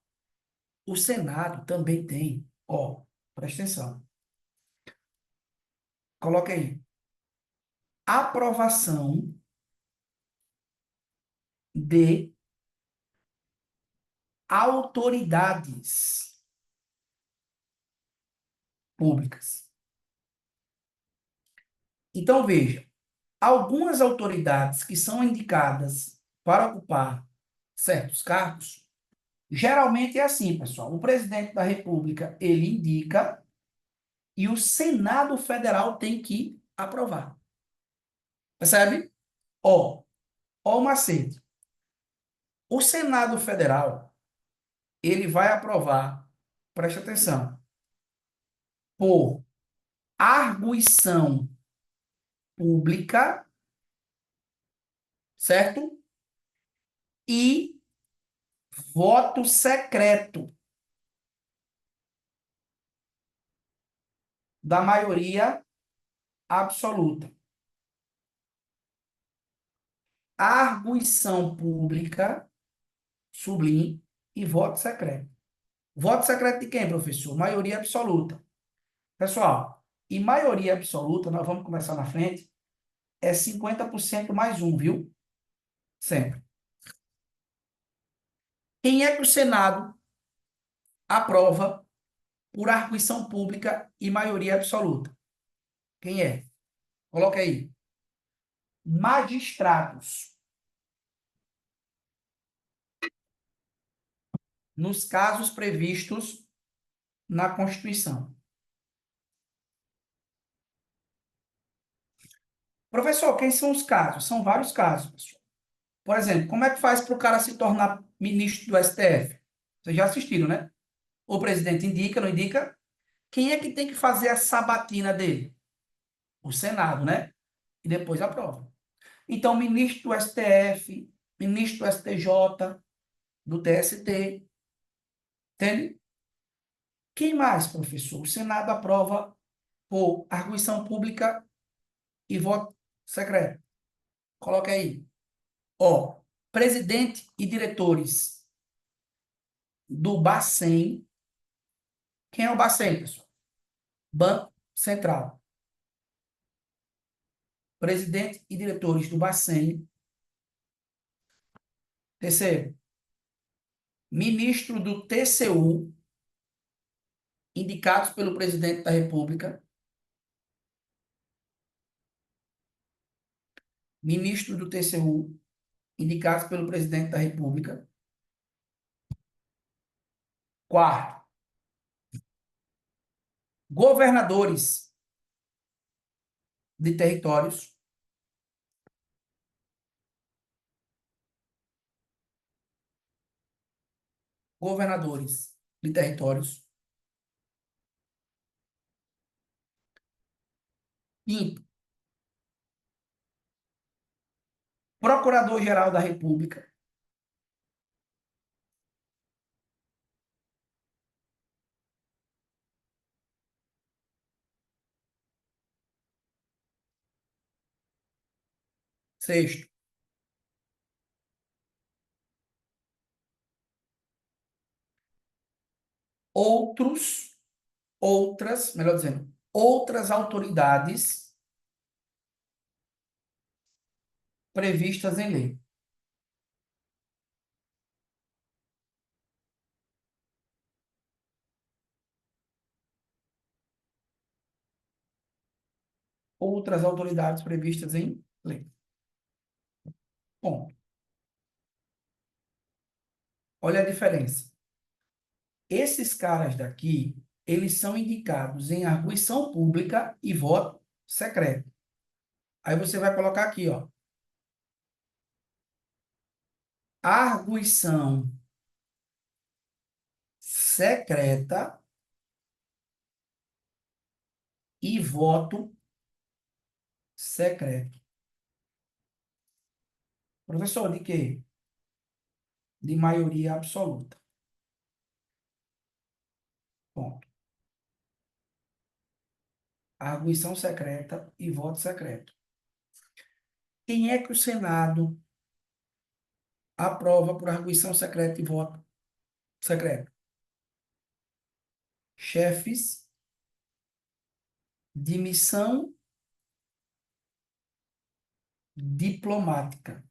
o Senado também tem, ó, presta atenção. Coloca aí. Aprovação de autoridades públicas. Então, veja, algumas autoridades que são indicadas para ocupar certos cargos, geralmente é assim, pessoal. O presidente da República, ele indica e o Senado Federal tem que aprovar. Percebe? Ó o macete. O Senado Federal, ele vai aprovar, preste atenção, por arguição pública, certo? E voto secreto da maioria absoluta. Arguição pública, sublinhe, e voto secreto. Voto secreto de quem, professor? Maioria absoluta. Pessoal, e maioria absoluta, nós vamos começar na frente, é 50% mais um, viu? Sempre. Quem é que o Senado aprova por arguição pública e maioria absoluta? Quem é? Coloca aí. Magistrados, nos casos previstos na Constituição. Professor, quem são os casos? São vários casos, pessoal. Por exemplo, como é que faz para o cara se tornar ministro do STF? Vocês já assistiram, né? O presidente indica, não indica? Quem é que tem que fazer a sabatina dele? O Senado, né? E depois aprova. Então, ministro do STF, ministro do STJ, do TST, entende? Quem mais, professor? O Senado aprova por arguição pública e voto secreto. Coloca aí. Ó, presidente e diretores do Bacen. Quem é o Bacen, pessoal? Banco Central. Presidente e diretores do Bacen. Terceiro, ministro do TCU, indicados pelo presidente da República. Ministro do TCU, indicados pelo presidente da República. Quarto, governadores de territórios. Governadores de territórios. Quinto, Procurador-Geral da República. Sexto, melhor dizendo, outras autoridades previstas em lei. Outras autoridades previstas em lei. Bom, olha a diferença. Esses caras daqui, eles são indicados em arguição pública e voto secreto. Aí você vai colocar aqui, ó. Arguição secreta e voto secreto. Professor, de quê? De maioria absoluta. Ponto. Arguição secreta e voto secreto. Quem é que o Senado aprova por arguição secreta e voto secreto? Chefes de missão diplomática.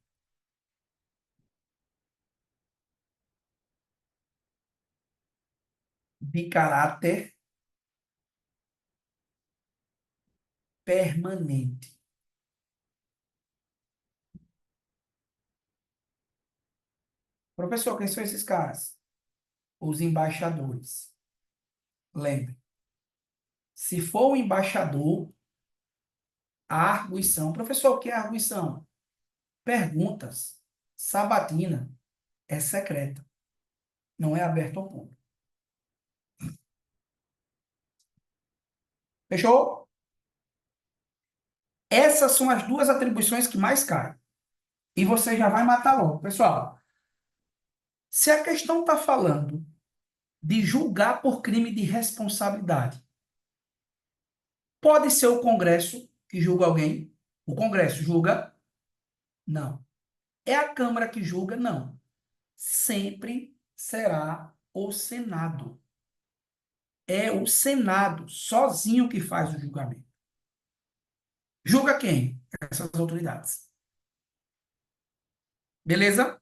De caráter permanente. Professor, quem são esses caras? Os embaixadores. Lembre, se for o embaixador, a arguição. Professor, o que é arguição? Perguntas. Sabatina é secreta. Não é aberta ao público. Fechou? Essas são as duas atribuições que mais caem. E você já vai matar logo. Pessoal, se a questão está falando de julgar por crime de responsabilidade, pode ser o Congresso que julga alguém? O Congresso julga? Não. É a Câmara que julga? Não. Sempre será o Senado. É o Senado sozinho que faz o julgamento. Julga quem? Essas autoridades. Beleza?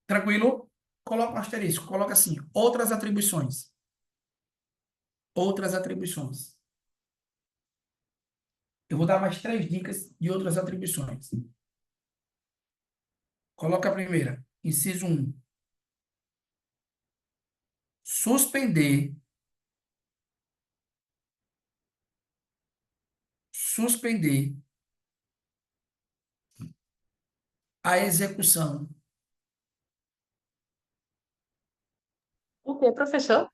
Tranquilo? coloca um asterisco, coloca assim, outras atribuições. Outras atribuições. Eu vou dar mais 3 dicas de outras atribuições. Coloca a primeira, inciso 1. Suspender, suspender a execução, O quê, professor?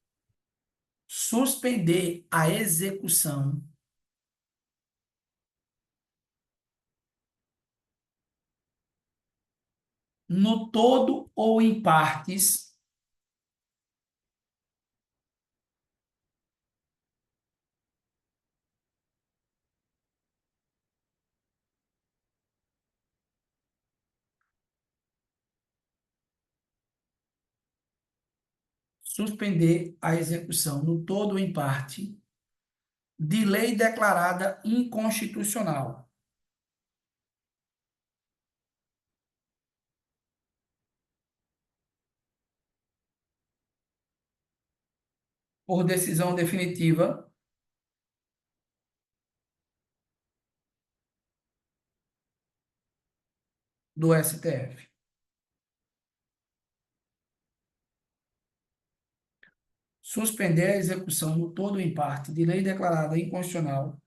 suspender a execução no todo ou em partes suspender a execução no todo ou em parte de lei declarada inconstitucional, por decisão definitiva do STF. Suspender a execução no todo ou em parte de lei declarada inconstitucional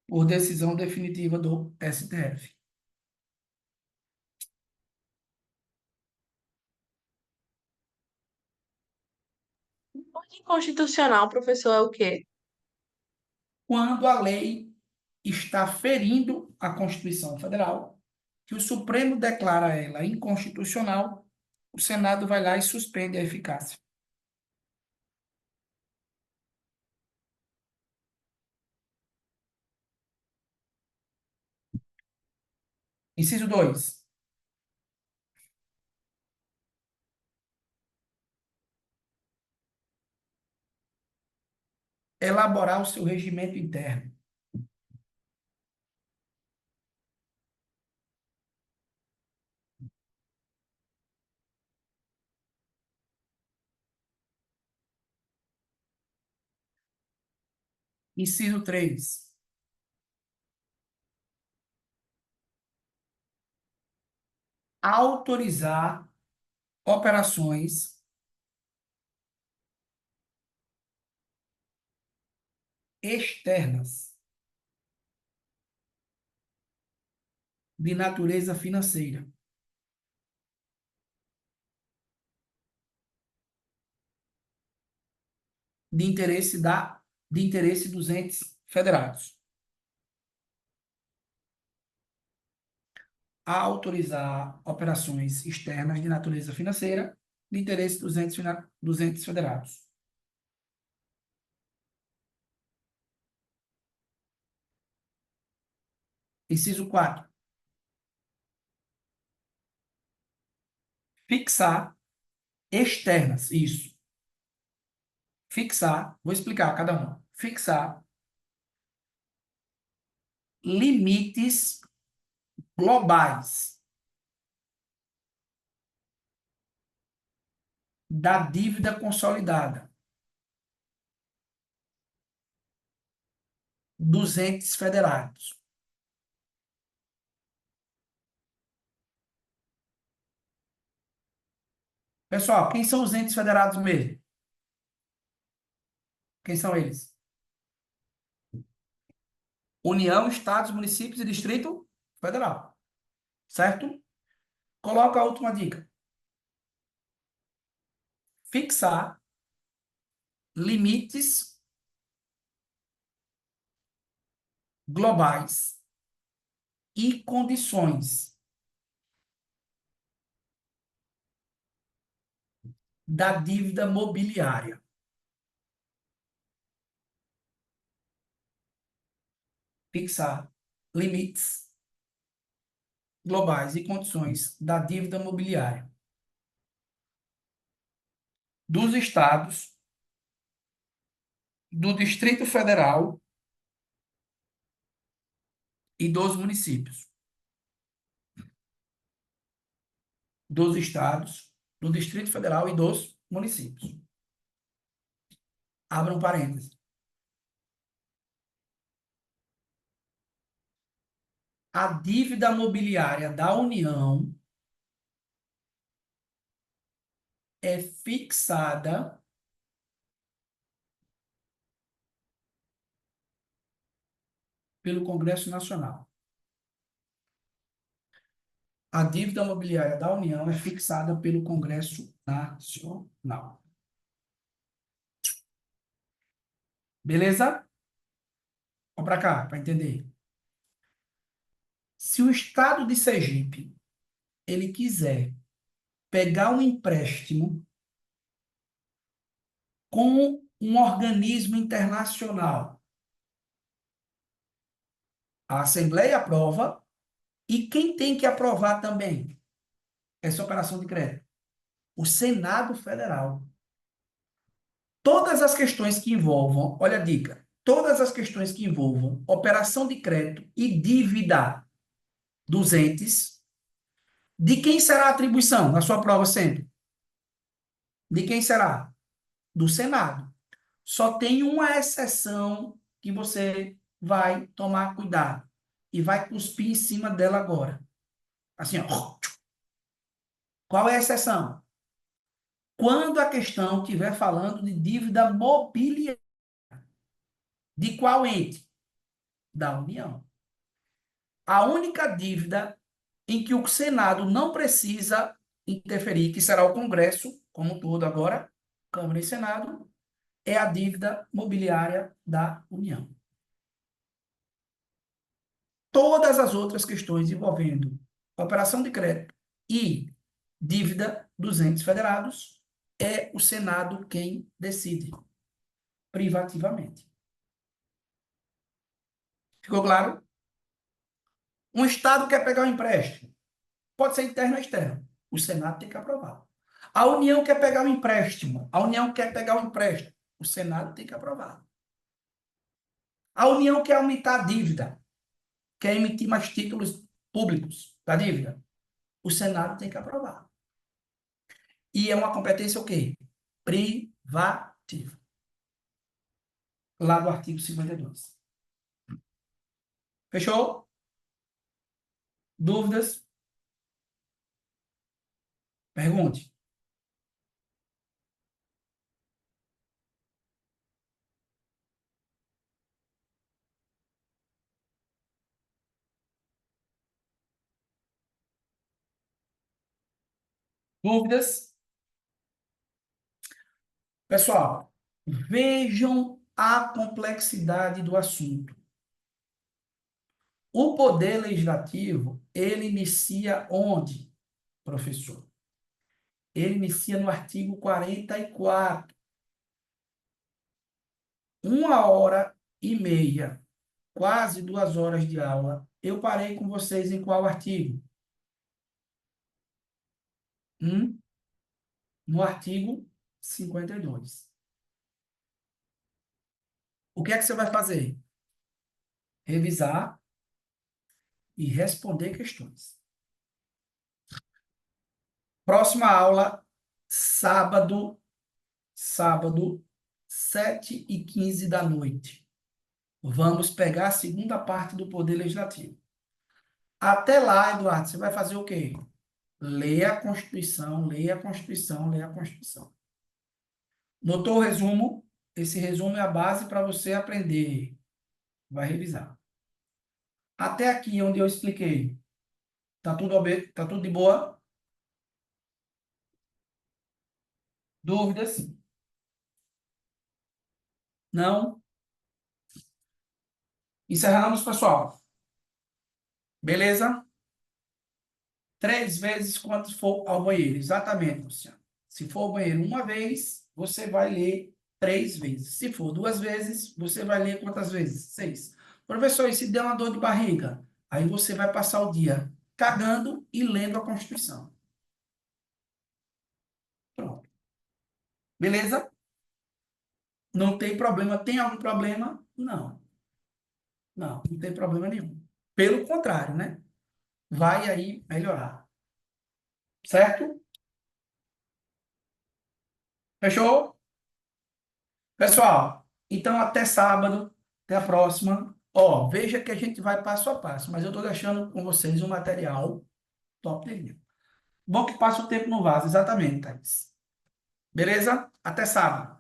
por decisão definitiva do STF. Ordem constitucional, professor, é o quê? Quando a lei está ferindo a Constituição Federal, que o Supremo declara ela inconstitucional, o Senado vai lá e suspende a eficácia. Inciso 2. Elaborar o seu regimento interno. Inciso 3. Autorizar operações externas de natureza financeira, de interesse dos entes federados. A autorizar operações externas de natureza financeira de interesse dos entes federados. Inciso 4. Fixar externas, isso. Fixar, vou explicar cada uma. Fixar limites globais da dívida consolidada dos entes federados. Pessoal, quem são os entes federados mesmo? Quem são eles? União, estados, municípios e Distrito Federal. Certo? Coloca a última dica. Fixar limites globais e condições da dívida mobiliária. Fixar limites globais e condições da dívida mobiliária dos estados, do Distrito Federal e dos municípios, dos estados, do Distrito Federal e dos municípios. Abram parênteses. A dívida mobiliária da União é fixada pelo Congresso Nacional. A dívida mobiliária da União é fixada pelo Congresso Nacional. Beleza? Vamos para cá, para entender. Se o Estado de Sergipe ele quiser pegar um empréstimo com um organismo internacional, a Assembleia aprova e quem tem que aprovar também essa operação de crédito? O Senado Federal. Todas as questões que envolvam, olha a dica, todas as questões que envolvam operação de crédito e dívida dos entes, de quem será a atribuição na sua prova sempre? De quem será? Do Senado. Só tem uma exceção que você vai tomar cuidado e vai cuspir em cima dela agora. Assim, ó. Qual é a exceção? Quando a questão estiver falando de dívida mobiliária. De qual ente? Da União. A única dívida em que o Senado não precisa interferir, que será o Congresso, como um todo agora, Câmara e Senado, é a dívida mobiliária da União. Todas as outras questões envolvendo operação de crédito e dívida dos entes federados, é o Senado quem decide, privativamente. Ficou claro? Um Estado quer pegar um empréstimo, pode ser interno ou externo, o Senado tem que aprovar. A União quer pegar um empréstimo, o Senado tem que aprovar. A União quer aumentar a dívida, quer emitir mais títulos públicos da dívida, o Senado tem que aprovar. E é uma competência o quê? Privativa. Lá do artigo 52. Fechou? Dúvidas? Pergunte. Dúvidas? Pessoal, vejam a complexidade do assunto. O poder legislativo, ele inicia onde, professor? Ele inicia no artigo 44. 1h30, quase 2 horas de aula. Eu parei com vocês em qual artigo? No artigo 52. O que é que você vai fazer? Revisar e responder questões. Próxima aula, sábado, 7h15 da noite. Vamos pegar a segunda parte do Poder Legislativo. Até lá, Eduardo, você vai fazer o quê? Ler a Constituição, ler a Constituição, ler a Constituição. Notou o resumo? Esse resumo é a base para você aprender. Vai revisar. Até aqui, onde eu expliquei. Tá tudo de boa? Dúvidas? Não? Encerramos, pessoal. Beleza? 3 vezes quando for ao banheiro. Exatamente, Luciano. Se for ao banheiro uma vez, você vai ler 3 vezes. Se for 2 vezes, você vai ler quantas vezes? 6. Professor, e se der uma dor de barriga? Aí você vai passar o dia cagando e lendo a Constituição. Pronto. Beleza? Não tem problema. Tem algum problema? Não. Não, não tem problema nenhum. Pelo contrário, né? Vai aí melhorar. Certo? Fechou? Pessoal, então até sábado, até a próxima. Ó, veja que a gente vai passo a passo, mas eu estou deixando com vocês um material top de linha. Bom que passa o tempo no vaso, exatamente, Thaís. Beleza? Até sábado.